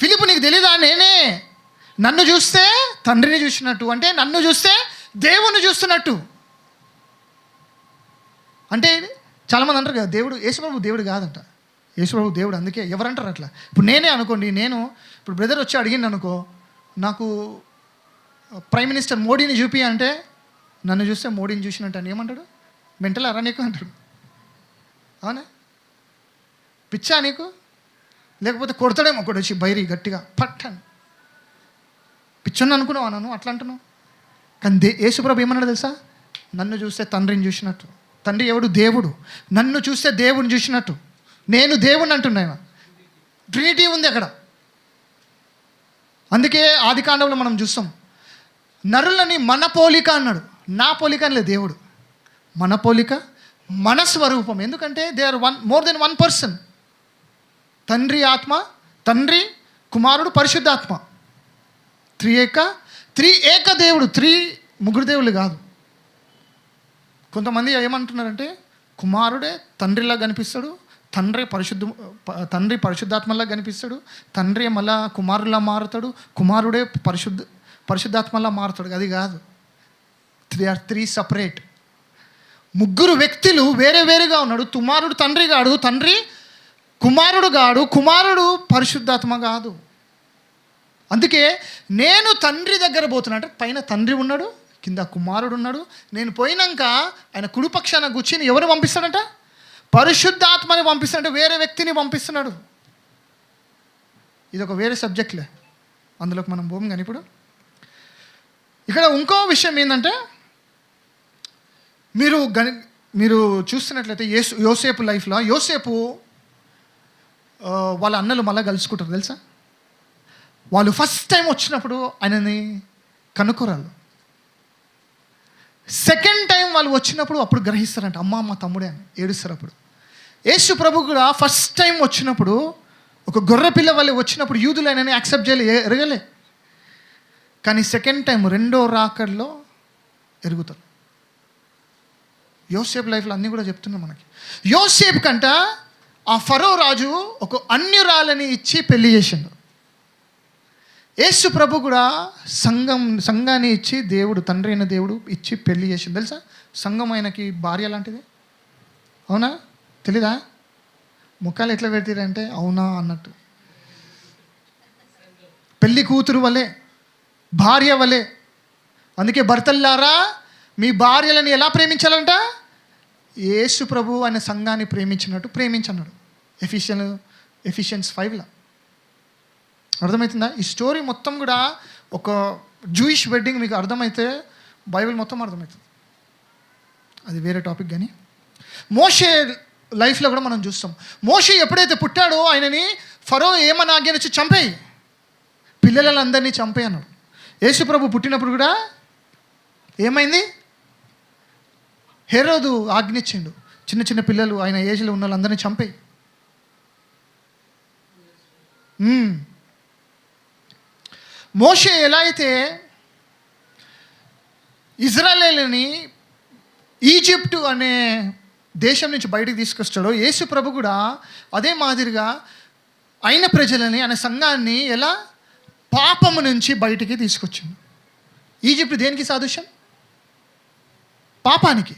ఫిలిప్, నీకు తెలీదా? నేనే. నన్ను చూస్తే తండ్రిని చూసినట్టు అంటే నన్ను చూస్తే దేవుణ్ణి చూస్తున్నట్టు. అంటే చాలామంది అంటారు కదా, యేసుప్రభు దేవుడు కాదంట. యేసుప్రభు దేవుడు. అందుకే ఎవరంటారు అట్లా? ఇప్పుడు నేనే అనుకోండి, ఇప్పుడు బ్రదర్ వచ్చి అడిగింది అనుకో, నాకు ప్రైమ్ మినిస్టర్ మోడీని చూపి అంటే నన్ను చూస్తే మోడీని చూసినట్టు అని ఏమంటాడు? మెంటల్ అరా నీకు అంటాడు. అవునా? పిచ్చా నీకు? లేకపోతే కొడతాడేమో ఒకటి వచ్చి బైరి గట్టిగా పట్టని. పిచ్చని అనుకున్నావా నన్ను అట్లా అంటున్నావు? కానీ యేసుప్రభు ఏమన్నాడు తెలుసా? నన్ను చూస్తే తండ్రిని చూసినట్టు. తండ్రి ఎవడు? దేవుడు. నన్ను చూస్తే దేవుడిని చూసినట్టు. నేను దేవుడిని అంటున్నాను. ట్రినిటీ ఉంది అక్కడ. అందుకే ఆది కాండంలో మనం చూస్తాం, నరులని మన పోలిక అన్నాడు. నా పోలిక అనలేదు దేవుడు, మన పోలిక, మన స్వరూపం. ఎందుకంటే they are more than 1 person. తండ్రి ఆత్మ, తండ్రి కుమారుడు పరిశుద్ధాత్మ, త్రియేక దేవుడు. 3 దేవుళ్ళు కాదు. కొంతమంది ఏమంటున్నారంటే కుమారుడే తండ్రిలా కనిపిస్తాడు, తండ్రి పరిశుద్ధాత్మలా కనిపిస్తాడు, తండ్రి మళ్ళా కుమారులా మారుతాడు, కుమారుడే పరిశుద్ధాత్మలా మారుతాడు. అది కాదు. Three separate. ముగ్గురు వ్యక్తులు వేరే వేరుగా ఉన్నాడు. కుమారుడు తండ్రి గాడు, తండ్రి కుమారుడు గాడు, కుమారుడు పరిశుద్ధాత్మ కాదు. అందుకే నేను తండ్రి దగ్గర పోతున్నా అంటే పైన తండ్రి ఉన్నాడు, కింద కుమారుడు ఉన్నాడు. నేను పోయినాక ఆయన కుడిపక్షాన కూర్చుని ఎవరు పంపిస్తాడంట? పరిశుద్ధాత్మని పంపిస్తాడంటే వేరే వ్యక్తిని పంపిస్తున్నాడు. ఇది ఒక వేరే సబ్జెక్ట్లే, అందులోకి మనం పోము. కానీ ఇప్పుడు ఇక్కడ ఇంకో విషయం ఏంటంటే, మీరు చూస్తున్నట్లయితే యోసేపు లైఫ్లో యోసేపు వాళ్ళ అన్నలు మళ్ళీ కలుసుకుంటారు తెలుసా. వాళ్ళు ఫస్ట్ టైం వచ్చినప్పుడు ఆయనని కనుక్కోరాలు. సెకండ్ టైం వాళ్ళు వచ్చినప్పుడు అప్పుడు గ్రహిస్తారంట, అమ్మ మా తమ్ముడే అని ఏడుస్తారు. అప్పుడు యేసు ప్రభు కూడా ఫస్ట్ టైం వచ్చినప్పుడు ఒక గొర్రె పిల్ల వల్ల వచ్చినప్పుడు యూదులు ఆయనని యాక్సెప్ట్ ఎరగలే. కానీ సెకండ్ టైం రెండో రాకడలో ఎరుగుతారు. యోసేపు లైఫ్లో అన్నీ కూడా చెప్తున్నాం మనకి. యోసేపు కంట ఆ ఫరో రాజు ఒక అన్యురాలని ఇచ్చి పెళ్లి చేసిండు. యేసు ప్రభు కూడా సంఘాన్ని ఇచ్చి దేవుడు, తండ్రి అయిన దేవుడు ఇచ్చి పెళ్లి చేసిండు తెలుసా. సంఘం ఆయనకి భార్య లాంటిది. అవునా? తెలీదా? ముఖాలు ఎట్లా పెడతారంటే అవునా అన్నట్టు. పెళ్లి కూతురు వలె, భార్య వలె. అందుకే భర్తల్లారా మీ భార్యలను ఎలా ప్రేమించాలంట? యేసు ప్రభు అనే సంఘాన్ని ప్రేమించినట్టు ప్రేమించన్నాడు. ఎఫిషియన్స్ 5లో అర్థమవుతుందా? ఈ స్టోరీ మొత్తం కూడా ఒక జూయిష్ వెడ్డింగ్ మీకు అర్థమైతే బైబిల్ మొత్తం అర్థమవుతుంది. అది వేరే టాపిక్. కానీ మోషే లైఫ్లో కూడా మనం చూస్తాం. మోషే ఎప్పుడైతే పుట్టాడో ఆయనని ఫరో ఏమని ఆజ్ఞానించి చంపేయి, పిల్లలందరినీ చంపేయి అన్నాడు. యేసు ప్రభు పుట్టినప్పుడు కూడా ఏమైంది? హెరోదు ఆజ్ఞించిండు, చిన్న చిన్న పిల్లలు ఆయన ఏజ్లో ఉన్న వాళ్ళందరినీ చంపేయి. మోషే ఎలా అయితే ఇజ్రాయేలుని ఈజిప్టు అనే దేశం నుంచి బయటకు తీసుకొస్తాడో, యేసు ప్రభు కూడా అదే మాదిరిగా ఆయన ప్రజలని, ఆయన సంఘాన్ని ఎలా పాపము నుంచి బయటికి తీసుకొచ్చింది. ఈజిప్టు దేనికి సాదృశ్యం? పాపానికి.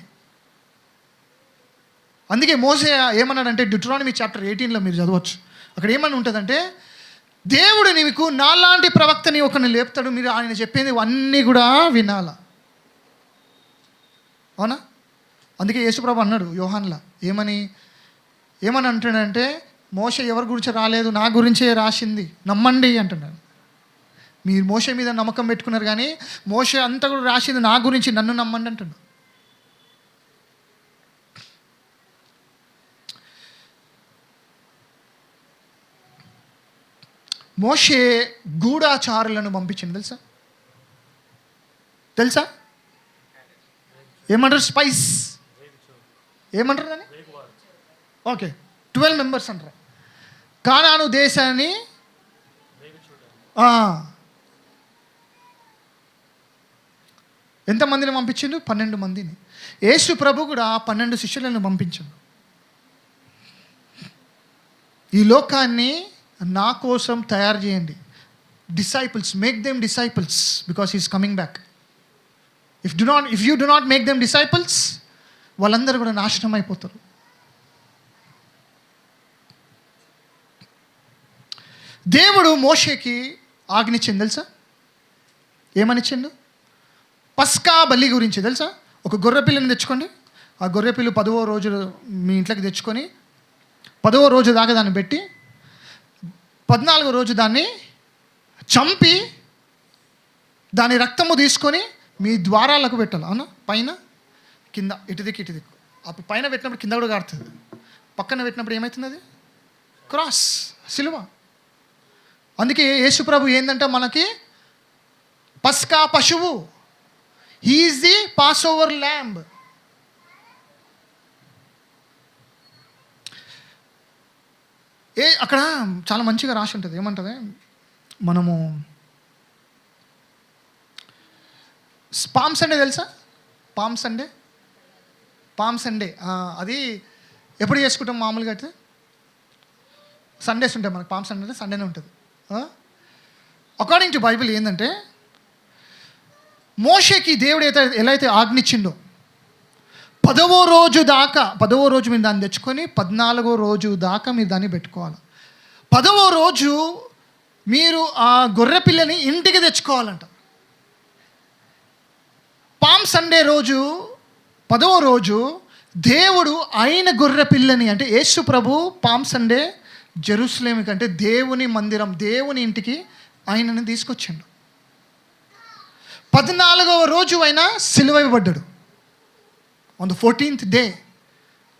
అందుకే మోసే ఏమన్నాడంటే, డ్యూటరానమీ చాప్టర్ 18లో మీరు చదవచ్చు. అక్కడ ఏమని ఉంటుందంటే, దేవుడు నీకు నాలాంటి ప్రవక్తని ఒకరిని లేపుతాడు, మీరు ఆయన చెప్పేది అన్నీ కూడా వినాలా. అవునా? అందుకే యేసుప్రభు అన్నాడు యోహాన్లా, ఏమని అంటాడంటే, మోషే ఎవరి గురించి రాలేదు, నా గురించే రాసింది, నమ్మండి అంటున్నాడు. మీరు మోషే మీద నమ్మకం పెట్టుకున్నారు, కానీ మోషే అంతా కూడా రాసింది నా గురించి, నన్ను నమ్మండి అంటున్నాడు. మోషే గూఢాచారులను పంపించింది తెలుసా. ఏమంటారు? స్పైస్ ఏమంటారు దాన్ని? ఓకే, 12 మెంబర్స్ అంటారు. కానాను దేశాన్ని ఎంతమందిని పంపించిండు? 12 మందిని. యేసు ప్రభు కూడా 12 శిష్యులను పంపించాడు. ఈ లోకాన్ని నా కోసం తయారు చేయండి. Disciples, make them disciples because he's coming back. If you do not make them disciples, వాళ్ళందరూ కూడా నాశనం అయిపోతారు. దేవుడు మోషేకి ఆజ్ఞించింది తెలుసా. ఏమనిచ్చిండు? పస్కా బలి గురించి తెలుసా. ఒక గొర్రెపిల్లని తెచ్చుకోండి, ఆ గొర్రెపిల్లు 10వ రోజు మీ ఇంట్లోకి తెచ్చుకొని 10వ రోజు దాకా దాన్ని పెట్టి 14వ రోజు దాన్ని చంపి దాని రక్తము తీసుకొని మీ ద్వారాలకు పెట్టాలి. అవునా? పైన కింద ఇటు దిక్కు. అప్పుడు పైన పెట్టినప్పుడు కింద కూడా కారుతుంది, పక్కన పెట్టినప్పుడు ఏమవుతుంది? అది క్రాస్, సిలువ. అందుకే యేసు ప్రభు ఏంటంటే మనకి పస్కా పశువు. He is the pass over lamb. అక్కడ చాలా మంచిగా రాసి ఉంటుంది. ఏమంటుంది? మనము పామ్ సండే తెలుసా? పామ్ సండే అది ఎప్పుడు చేసుకుంటాం మామూలుగా? అయితే సండేస్ ఉంటాయి మనకు. పామ్ సండేనే ఉంటుంది. అకార్డింగ్ టు బైబిల్ ఏంటంటే, మోషేకి దేవుడు ఎలా అయితే ఆజ్ఞించిండో 10వ రోజు దాకా 10వ రోజు మీరు దాన్ని తెచ్చుకొని 14వ రోజు దాకా మీరు దాన్ని పెట్టుకోవాలి. 10వ రోజు మీరు ఆ గొర్రె పిల్లని ఇంటికి తెచ్చుకోవాలంట. పామ్ సండే రోజు 10వ రోజు దేవుడు ఆయన గొర్రె పిల్లని అంటే యేసు ప్రభు పామ్ సండే జెరూసలేంకి అంటే దేవుని మందిరం దేవుని ఇంటికి ఆయనని తీసుకొచ్చిండు. 14వ రోజు ఆయన సిలువైపడ్డాడు. ఆన్ ద 14th డే,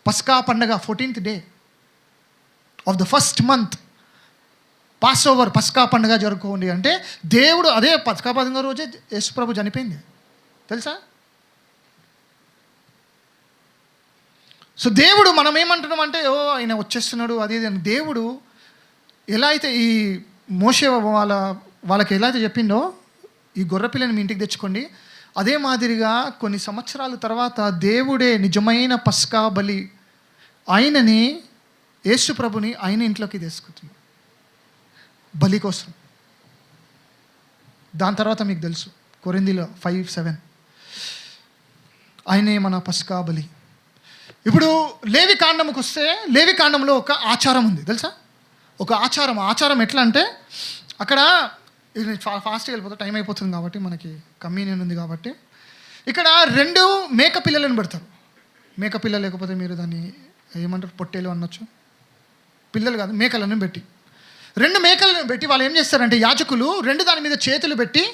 పస్కా పండగ 14th day of the first month pass over పస్కా పండుగ జరుపుకోండి అంటే దేవుడు అదే పస్కా పండుగ రోజే యేసు ప్రభు చనిపోయింది తెలుసా. సో దేవుడు మనం ఏమంటున్నాం అంటే ఆయన వచ్చేస్తున్నాడు అది అని. దేవుడు ఎలా అయితే ఈ మోషే వాళ్ళకి ఎలా అయితే చెప్పిండో ఈ గొర్రెపిల్లని మీ ఇంటికి తెచ్చుకోండి, అదే మాదిరిగా కొన్ని సంవత్సరాల తర్వాత దేవుడే నిజమైన పస్కా బలి ఆయనని యేసు ప్రభుని ఆయన ఇంట్లోకి తీసుకుంటుంది బలి కోసం. దాని తర్వాత మీకు తెలుసు కొరింథీయుల 5:7 ఆయనే మన పస్కా బలి. ఇప్పుడు లేవి కాండంకి వస్తే లేవి కాండంలో ఒక ఆచారం ఉంది తెలుసా. ఒక ఆచారం ఎట్లా అంటే అక్కడ ఇది ఫాస్ట్గా వెళ్ళిపోతుంది, టైం అయిపోతుంది కాబట్టి మనకి కమ్యూనియన్ ఉంది కాబట్టి ఇక్కడ 2 మేక పిల్లలను పెడతారు. మేక పిల్లలు లేకపోతే మీరు దాన్ని ఏమంటారు పొట్టేలు అనొచ్చు, పిల్లలు కాదు మేకలను పెట్టి 2 మేకలను పెట్టి వాళ్ళు ఏం చేస్తారంటే యాజకులు 2 దాని మీద చేతులు పెట్టి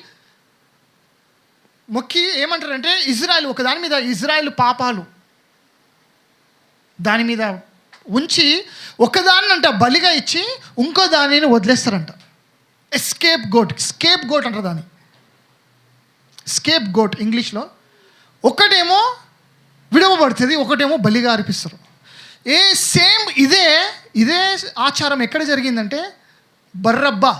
మొక్కి ఏమంటారంటే ఇజ్రాయెల్ ఒక దాని మీద ఇజ్రాయెల్ పాపాలు దాని మీద ఉంచి ఒకదాన్నంట బలిగా ఇచ్చి ఇంకో దానిని వదిలేస్తారంట. స్కేప్ గోట్ అంటారు దాన్ని, స్కేప్ గోట్ ఇంగ్లీష్లో. ఒకటేమో విడవబడుతుంది, ఒకటేమో బలిగా అర్పిస్తారు. సేమ్ ఇదే ఆచారం ఎక్కడ జరిగిందంటే బర్రబ్బా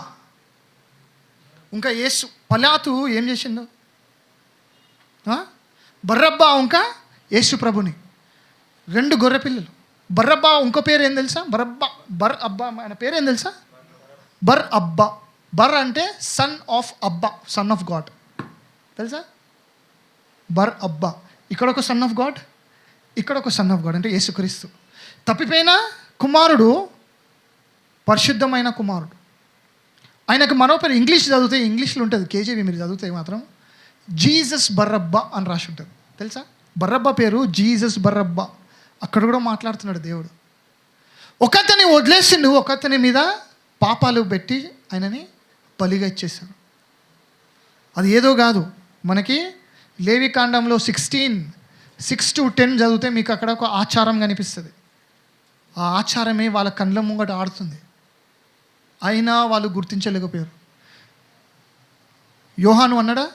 ఇంకా యేసు పలాతు ఏం చేసిండు, బర్రబ్బా ఇంకా యేసు ప్రభుని 2 గొర్రె పిల్లలు. బర్రబ్బా ఇంకో పేరు ఏం తెలుసా, బర్ అబ్బా ఆయన పేరు ఏం తెలుసా, బర్ అబ్బా. బర్ అంటే సన్ ఆఫ్ అబ్బా, సన్ ఆఫ్ గాడ్ తెలుసా. బర్ అబ్బా ఇక్కడ ఒక సన్ ఆఫ్ గాడ్, ఇక్కడ ఒక సన్ ఆఫ్ గాడ్ అంటే యేసుక్రీస్తు. తప్పిపోయిన కుమారుడు, పరిశుద్ధమైన కుమారుడు. ఆయనకు మరో పేరు ఇంగ్లీష్ చదివితే ఇంగ్లీష్లో ఉంటుంది, కేజీవి మీరు చదివితే మాత్రం జీసస్ బర్రబ్బా అని రాసి ఉంటుంది తెలుసా. బర్రబ్బా పేరు జీసస్ బర్రబ్బా. అక్కడ కూడా మాట్లాడుతున్నాడు దేవుడు. ఒకతని వదిలేసిండు, ఒకతని మీద పాపాలు పెట్టి ఆయనని బలిగా ఇచ్చేసాడు. అది ఏదో కాదు, మనకి లేవి కాండంలో 16:6-10 చదివితే మీకు అక్కడ ఒక ఆచారం కనిపిస్తుంది. ఆ ఆచారమే వాళ్ళ కళ్ళ ముంగట ఆడుతుంది, అయినా వాళ్ళు గుర్తించలేకపోయారు. యోహాను అన్నాడా,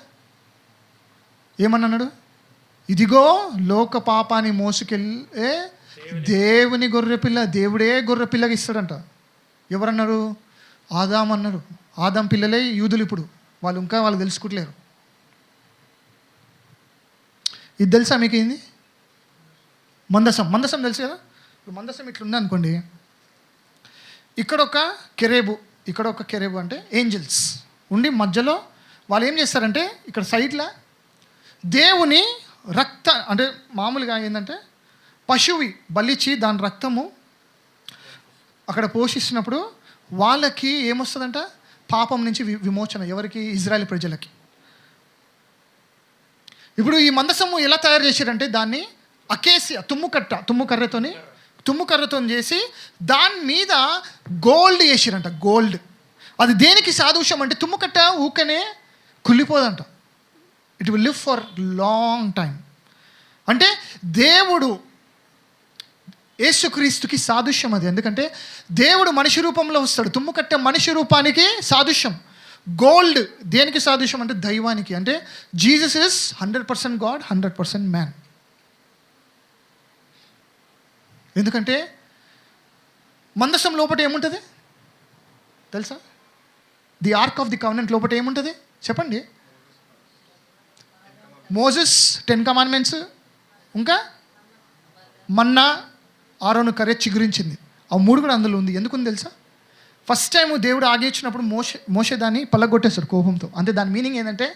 ఏమన్నాడు, ఇదిగో లోక పాపాన్ని మోసుకెళ్ళే దేవుని గొర్రెపిల్ల, దేవుడే గొర్రెపిల్లగా ఇస్తాడంట. ఎవరన్నారు, ఆదాం అన్నారు. ఆదాం పిల్లలే యూదులు ఇప్పుడు, వాళ్ళు ఇంకా వాళ్ళు తెలుసుకుంటలేరు. ఇది తెలుసా మీకు ఏంది మందసం తెలుసు కదా. ఇప్పుడు మందసం ఇట్లుంది అనుకోండి, ఇక్కడ ఒక కెరేబు అంటే ఏంజల్స్ ఉండి మధ్యలో వాళ్ళు ఏం చేస్తారంటే ఇక్కడ సైడ్లో దేవుని అంటే మామూలుగా ఏంటంటే పశువి బలిచి దాని రక్తము అక్కడ పోషిస్తున్నప్పుడు వాళ్ళకి ఏమొస్తుందంట, పాపం నుంచి విమోచన. ఎవరికి, ఇజ్రాయెల్ ప్రజలకి. ఇప్పుడు ఈ మందసము ఎలా తయారు చేశారంటే దాన్ని అకేసియా తుమ్ముకర్రతో చేసి దాని మీద గోల్డ్ వేసిరంట. గోల్డ్ అది దేనికి సాదృశ్యం అంటే తుమ్ముకట్ట ఊకనే కుళ్ళిపోదంట, it will live for long time. అంటే దేవుడు యేసుక్రీస్తుకి సాదృశ్యం అది. ఎందుకంటే దేవుడు మనిషి రూపంలో వస్తాడు. తుమ్ముకట్ట మనిషి రూపానికి సాదృశ్యం. గోల్డ్ దేనికి సాదృశ్యం అంటే దైవానికి. అంటే జీసస్ ఇస్ 100% గాడ్, 100% మ్యాన్. ఎందుకంటే మందసం లోపల ఏముంటుంది తెలుసా, the ark of the covenant లోపల ఏముంటుంది చెప్పండి. మోసెస్ 10 కమాండ్మెంట్స్, ఇంకా మన్నా, ఆరోను కర్రె చిగురించింది. ఆ 3 కూడా అందులో ఉంది. ఎందుకుంది తెలుసా, ఫస్ట్ టైం దేవుడు ఆగి ఇచ్చినప్పుడు మోషే దాన్ని పల్లగొట్టేస్తాడు కోపంతో. అంటే దాని మీనింగ్ ఏంటంటే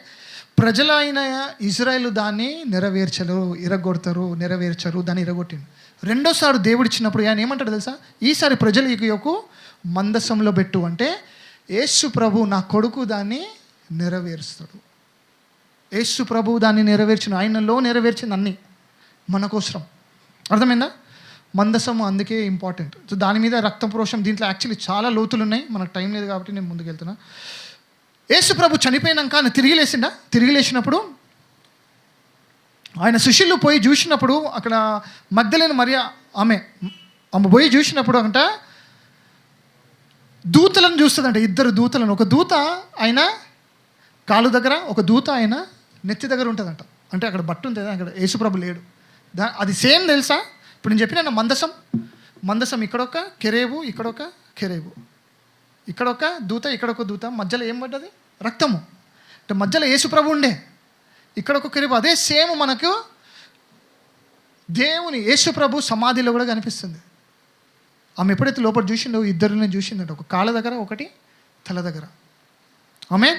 ప్రజలైన ఇజ్రాయేలు దాన్ని నెరవేర్చరు, దాన్ని ఇరగొట్టింది. రెండోసారి దేవుడు ఇచ్చినప్పుడు ఆయన ఏమంటాడు తెలుసా? ఈసారి ప్రజలు యొక్క మందసంలో పెట్టు అంటే యేసు ప్రభు నా కొడుకు దాన్ని నెరవేరుస్తాడు. యేసు ప్రభు దాన్ని ఆయనలో నెరవేర్చింది అన్నీ మన కోసం. అర్థమైందా? మందసము అందుకే ఇంపార్టెంట్. సో దాని మీద రక్తం ప్రోషం, దీంట్లో యాక్చువల్లీ చాలా లోతులు ఉన్నాయి, మనకు టైం లేదు కాబట్టి నేను ముందుకు వెళ్తున్నా. యేసు ప్రభు చనిపోయినాక ఆయన తిరిగి లేచినప్పుడు ఆయన శిష్యులు పోయి చూసినప్పుడు అక్కడ మగ్దలేని మరియ ఆమె పోయి చూసినప్పుడు అంట దూతలను చూస్తుందంట, 2 దూతలను. ఒక దూత ఆయన కాలు దగ్గర, ఒక దూత ఆయన నెత్తి దగ్గర ఉంటుందంట. అంటే అక్కడ బట్టు ఉంటుంది, అక్కడ యేసుప్రభు లేడు. అది సేమ్ తెలుసా? ఇప్పుడు నేను చెప్పిన మందసం ఇక్కడొక కెరేబు, ఇక్కడొక కెరేబు, ఇక్కడొక దూత, ఇక్కడొక దూత, మధ్యలో ఏం పడ్డది? రక్తము. అంటే మధ్యలో యేసుప్రభు ఉండే, ఇక్కడొక కెరేబు. అదే సేమ్ మనకు దేవుని యేసుప్రభు సమాధిలో కూడా కనిపిస్తుంది. ఆమె ఎప్పుడైతే లోపల చూసిండో 2 చూసిందంట, ఒక కాళ్ళ దగ్గర, ఒకటి తల దగ్గర. ఆమె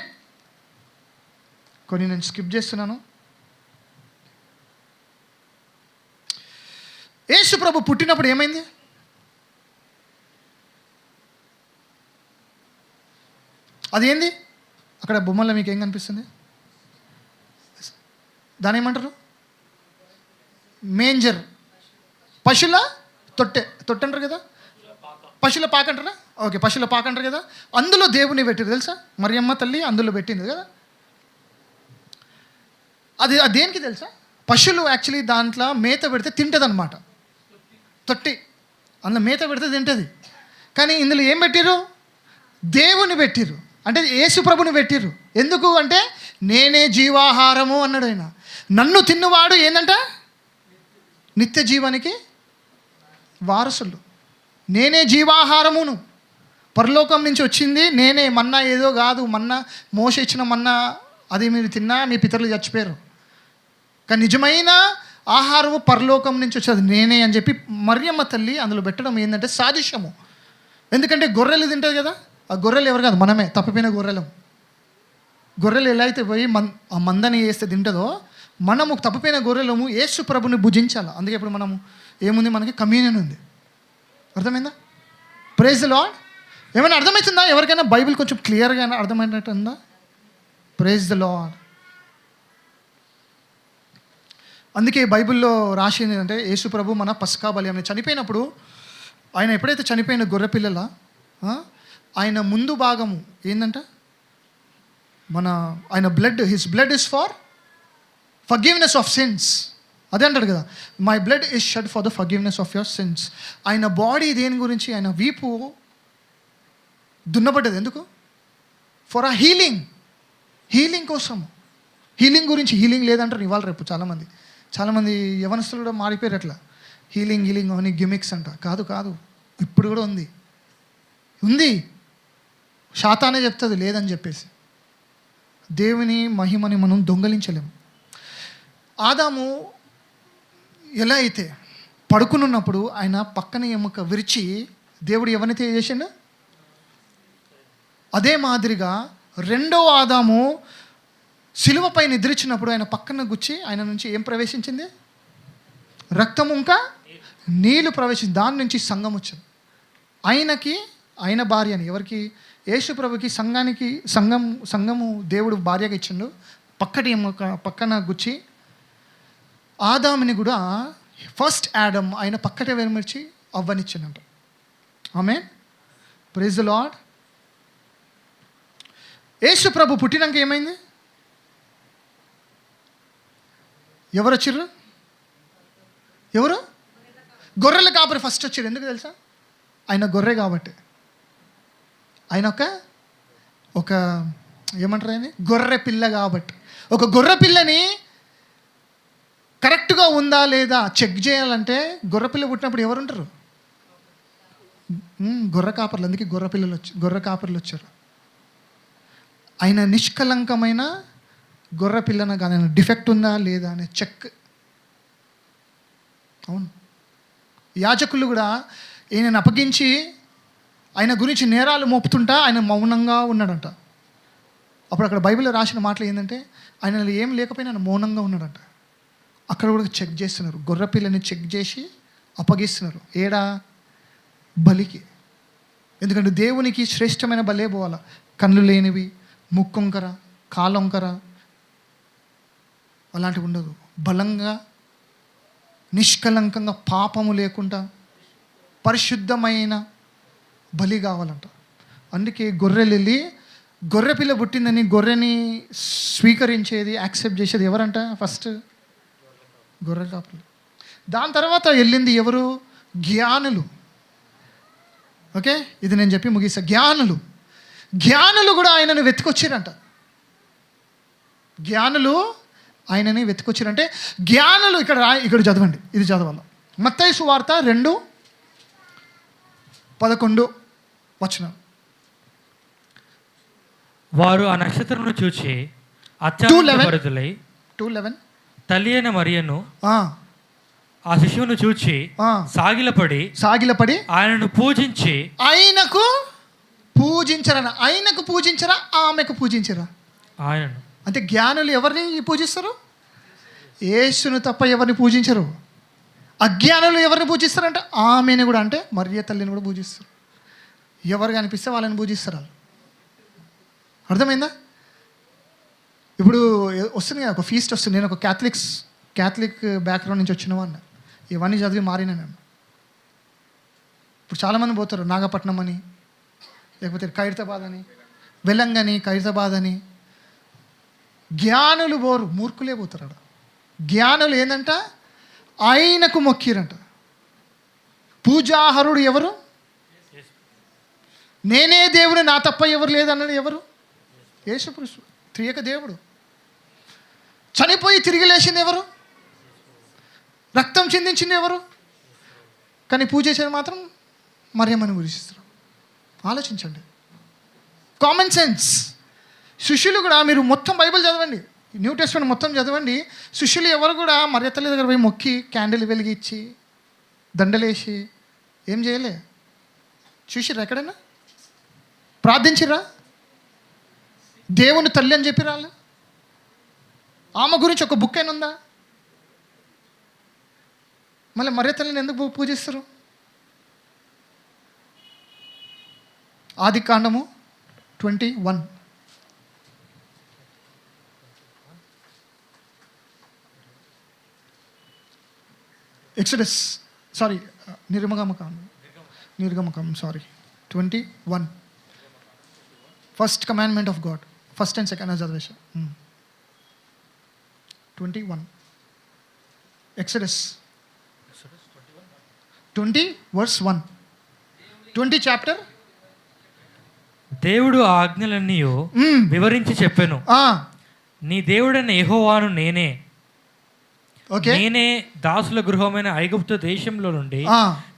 కొన్ని నేను స్కిప్ చేస్తున్నాను. యేసు ప్రభు పుట్టినప్పుడు ఏమైంది? అదేంది? అక్కడ బొమ్మల్లో మీకు ఏం కనిపిస్తుంది? దాని ఏమంటారు? మేంజర్, పశువుల తొట్టె అంటారు కదా, పశువుల పాక అంటారా? ఓకే, పశువుల పాక అంటారు కదా. అందులో దేవుని పెట్టిరు తెలుసా? మరియమ్మ తల్లి అందులో పెట్టింది కదా. అది దేనికి తెలుసా? పశువులు యాక్చువల్లీ దాంట్లో మేత పెడితే తింటుంది అనమాట. తొట్టి అందులో మేత పెడితే తింటుంది. కానీ ఇందులో ఏం పెట్టిరు? దేవుని పెట్టిరు, అంటే యేసు ప్రభుని పెట్టిరు. ఎందుకు అంటే నేనే జీవాహారము అన్నాడు ఆయన. నన్ను తిన్నవాడు ఏందంట? నిత్య జీవానికి వారసులు. నేనే జీవాహారమును, పరలోకం నుంచి వచ్చింది నేనే. మన్నా ఏదో కాదు, మన్నా మోసే ఇచ్చిన మన్నా అది మీరు తిన్నా మీ పితరులు చచ్చిపోయారు. కానీ నిజమైన ఆహారము పరలోకం నుంచి వచ్చేది నేనే అని చెప్పి మరియమ్మ తల్లి అందులో పెట్టడం ఏంటంటే సాదృశ్యము. ఎందుకంటే గొర్రెలు తింటుంది కదా, ఆ గొర్రెలు ఎవరు కాదు, మనమే, తప్పిపోయిన గొర్రెలం. గొర్రెలు ఎలా అయితే పోయి ఆ మందని వేస్తే తింటుందో, మనము తప్పిపోయిన గొర్రెలము యేసు ప్రభుని భుజించాలి. అందుకే ఇప్పుడు మనము ఏముంది, మనకి కమ్యూనియన్ ఉంది. అర్థమైందా? Praise the lord. ఏమైనా అర్థమవుతుందా? ఎవరికైనా బైబిల్ కొంచెం క్లియర్గా అర్థమైనట్టుందా? Praise the lord. అందుకే బైబిల్లో రాసింది ఏంటంటే యేసు ప్రభు మన పస్కా బలి. ఆయన చనిపోయినప్పుడు, ఆయన ఎప్పుడైతే చనిపోయిన గొర్రె పిల్లల ఆయన ముందు భాగము ఏంటంట, ఆయన his blood is for forgiveness of since. అదే అంటాడు కదా, my blood is shed for the forgiveness of your sins. ఆయన బాడీ దేని గురించి? ఆయన వీపు దున్నబడ్డది ఎందుకు? ఫర్ అ హీలింగ్ కోసం. హీలింగ్ గురించి. హీలింగ్ లేదంటారు ఇవాళ రేపు చాలామంది యవనస్తులు కూడా మారిపోయారు. అట్లా హీలింగ్ అని గిమిక్స్ అంట. కాదు, ఇప్పుడు కూడా ఉంది. శాతానే చెప్తుంది లేదని చెప్పేసి. దేవుని మహిమని మనం దొంగలించలేము. ఆదాము ఎలా అయితే పడుకునున్నప్పుడు ఆయన పక్కన ఎముక విరిచి దేవుడు ఎవరినైతే చేసిండు, అదే మాదిరిగా రెండో ఆదాము సిలువపై నిద్రించినప్పుడు ఆయన పక్కన గుచ్చి ఆయన నుంచి ఏం ప్రవేశించింది? రక్తము ఇంకా నీళ్ళు ప్రవేశించి దాని నుంచి సంఘం వచ్చింది. ఆయన భార్య అని ఎవరికి? యేసు ప్రభుకి సంఘము దేవుడు భార్యగా ఇచ్చిండు. పక్కన గుచ్చి ఆదాముని కూడా ఫస్ట్ యాడమ్ ఆయన పక్కటే వెలుమర్చి అవ్వనిచ్చిందంట. ఆమేన్. Praise the Lord. యేసు ప్రభు పుట్టినాక ఏమైంది? ఎవరు వచ్చిర్రు? గొర్రెల కాపరి ఫస్ట్ వచ్చారు. ఎందుకు తెలుసా? ఆయన గొర్రె కాబట్టి. ఆయన ఒక ఏమంటారు ఆయన? గొర్రె పిల్ల కాబట్టి. ఒక గొర్రె పిల్లని కరెక్ట్గా ఉందా లేదా చెక్ చేయాలంటే గొర్రె పిల్ల పుట్టినప్పుడు ఎవరు ఉంటారు? గొర్రె కాపర్లు. అందుకే గొర్రె కాపర్లు వచ్చారు. ఆయన నిష్కలంకమైన గొర్రె పిల్లన కానీ ఆయన డిఫెక్ట్ ఉందా లేదా అనే చెక్. అవును, యాజకులు కూడా ఈయనను అప్పగించి ఆయన గురించి నేరాలు మోపుతుంటా ఆయన మౌనంగా ఉన్నాడంట. అప్పుడు అక్కడ బైబిల్లో రాసిన మాటలు ఏంటంటే ఆయన ఏం లేకపోయినా ఆయన మౌనంగా ఉన్నాడంట. అక్కడ కూడా చెక్ చేస్తున్నారు, గొర్రెపిల్లని చెక్ చేసి అప్పగిస్తున్నారు. ఏడా? బలికి. ఎందుకంటే దేవునికి శ్రేష్టమైన బలే పోవాల. కళ్ళు లేనివి, ముక్కొంకర, కాలొంకర అలాంటివి ఉండదు. బలంగా, నిష్కలంకంగా, పాపము లేకుండా పరిశుద్ధమైన బలి కావాలంట. అందుకే గొర్రెలు వెళ్ళి, గొర్రెపిల్ల పుట్టిందని గొర్రెని స్వీకరించేది, యాక్సెప్ట్ చేసేది ఎవరంట? ఫస్ట్ గొర్రె కాపులు. దాని తర్వాత వెళ్ళింది ఎవరు? జ్ఞానులు. ఓకే, ఇది నేను చెప్పి ముగిస్తా. జ్ఞానులు కూడా ఆయనను వెతుకొచ్చారంట. జ్ఞానులు ఆయనని వెతుకొచ్చారంటే జ్ఞానులు ఇక్కడ చదవండి, ఇది చదవాలి. మత్తయి సువార్త 2:11. వారు ఆ నక్షత్రమును చూచి అత్యానందభరితులై 2:11 తల్లి అయిన మరియను ఆ శిశువును చూచి సాగిలపడి ఆయనను పూజించి ఆయనకు పూజించరా ఆమెకు పూజించరా? ఆయనను. అంటే జ్ఞానులు ఎవరిని పూజిస్తారు? యేసును తప్ప ఎవరిని పూజించరు. అజ్ఞానులు ఎవరిని పూజిస్తారంటే ఆమెను కూడా, అంటే మరియ తల్లిని కూడా పూజిస్తారు. ఎవరు కనిపిస్తే వాళ్ళని పూజిస్తారు వాళ్ళు. అర్థమైందా? ఇప్పుడు వస్తుంది కదా ఒక ఫీస్ట్ వస్తుంది. నేను ఒక క్యాథలిక్ బ్యాక్గ్రౌండ్ నుంచి వచ్చిన వాడిని, ఇవన్నీ చదివి మారినా నేను. ఇప్పుడు చాలామంది పోతారు నాగపట్నం అని, లేకపోతే ఖైరతాబాద్ అని, వెలంగని, ఖైరతాబాద్ అని. జ్ఞానులు పోరు, మూర్ఖులే పోతారు అక్కడ. జ్ఞానులు ఏంటంట? ఆయనకు మొక్కిరంట. పూజాహరుడు ఎవరు? నేనే దేవుడు, నా తప్ప ఎవరు లేదన్నది ఎవరు? యేసుక్రీస్తు, త్రియక దేవుడు. చనిపోయి తిరిగి లేచింది ఎవరు? రక్తం చిందించింది ఎవరు? కానీ పూజ చేసేది మాత్రం మరియమ్మని పూజిస్తారు. ఆలోచించండి, కామన్ సెన్స్. శిష్యులు కూడా, మీరు మొత్తం బైబిల్ చదవండి, న్యూ టెస్ట్మెంట్ మొత్తం చదవండి. శిష్యులు ఎవరు కూడా మరియ తల్లి దగ్గర పోయి మొక్కి క్యాండిల్ వెలిగించి దండలేసి ఏం చేయలే. చూసిర్రా? ఎక్కడైనా ప్రార్థించిర్రా? దేవుని తల్లి అని చెప్పి రాలే? ఆమె గురించి ఒక బుక్ అయినా ఉందా? మళ్ళీ మరియ తల్లిని ఎందుకు పూజిస్తారు? ఆదికాండము 21. ఎక్సడస్, సారీ, నిర్గమకాండం 21. First commandment of God, first and second చదివేశా. 21. ఎక్సడస్ 20:1. 20 చాప్టర్. దేవుడు ఆ ఆజ్ఞలన్నీ వివరించి చెప్పాను. నీ దేవుడైన యెహోవాను నేనే దాసుల గృహమైన ఐగుప్తు దేశంలో నుండి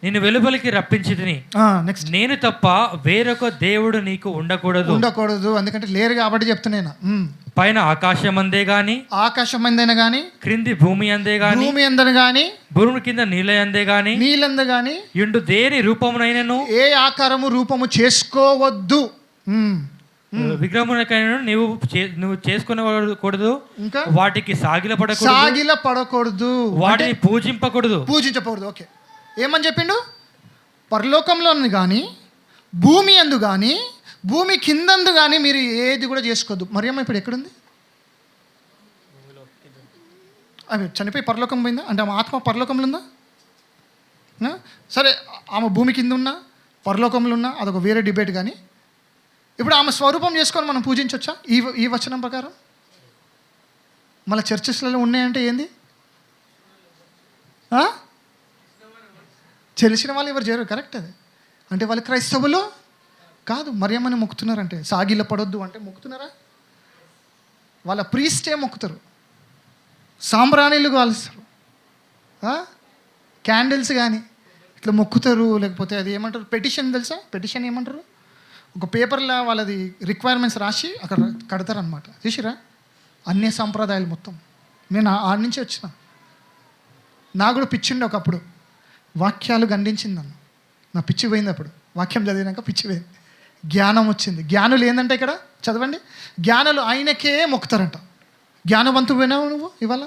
నేను వెలుపలికి రప్పించితిని. నేను తప్ప వేరొక దేవుడు నీకు ఉండకూడదు. ఎందుకంటే లేరు కాబట్టి చెప్తున్నాను. పైన ఆకాశమందే గాని క్రింది భూమి అందే గాని భూమి కింద నీళ్ళందే గాని ఇండు దేని రూపమునైనను ఏ ఆకారము రూపము చేసుకోవద్దు. విగ్రహమునకైనా నువ్వు చేసుకునకూడదు, ఇంకా వాటికి సాగిలపడకూడదు, వాటిని పూజింపకూడదు. ఓకే, ఏమని చెప్పిండు? పరలోకంలో కానీ భూమి అందు కానీ భూమి కిందందు కానీ మీరు ఏది కూడా చేసుకోవద్దు. మరియమ్మ ఇప్పుడు ఎక్కడుంది? ఆమె చనిపోయి పరలోకం పోయిందా? అంటే ఆమె ఆత్మ పరలోకంలో ఉందా? సరే, ఆమె భూమి కింద ఉన్నా పరలోకంలో ఉన్నా అదొక వేరే డిబేట్. కానీ ఇప్పుడు ఆమె స్వరూపం చేసుకొని మనం పూజించవచ్చా ఈ వచనం ప్రకారం? మళ్ళీ చర్చెస్లలో ఉన్నాయంటే ఏంది? తెలిసిన వాళ్ళు ఎవరు చేయరు, కరెక్ట్. అది అంటే వాళ్ళు క్రైస్తవులు కాదు, మరియమ్మని మొక్కుతున్నారంటే. సాగిల పడొద్దు అంటే మొక్కుతున్నారా? వాళ్ళ ప్రీస్టే మొక్కుతారు, సాంబ్రాణీలు కాలుస్తారు, క్యాండిల్స్ కానీ ఇట్లా మొక్కుతారు. లేకపోతే అది ఏమంటారు, పెటిషన్ తెలుసా? పెటిషన్ ఏమంటారు? ఒక పేపర్లో వాళ్ళది రిక్వైర్మెంట్స్ రాసి అక్కడ కడతారనమాట. చూసిరా? అన్ని సాంప్రదాయాలు మొత్తం. నేను ఆడి నుంచి వచ్చిన, నాకు కూడా పిచ్చిండి ఒకప్పుడు. వాక్యాలు గండించింది నన్ను, నా పిచ్చి పోయింది అప్పుడు. వాక్యం చదివినాక పిచ్చి పోయింది. జ్ఞానం వచ్చింది. జ్ఞానులు ఏంటంటే ఇక్కడ చదవండి, జ్ఞానులు ఆయనకే మొక్కుతారంట. జ్ఞానవంతుడేనా నువ్వు ఇవాళ?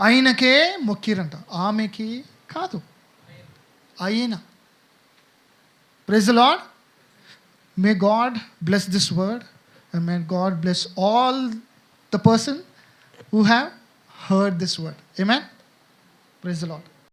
ఆయనకే మొక్కిరంట, ఆమెకి కాదు, ఆయన. Praise the lord. May God bless this word and may God bless all the person who have heard this word. Amen. Praise the Lord.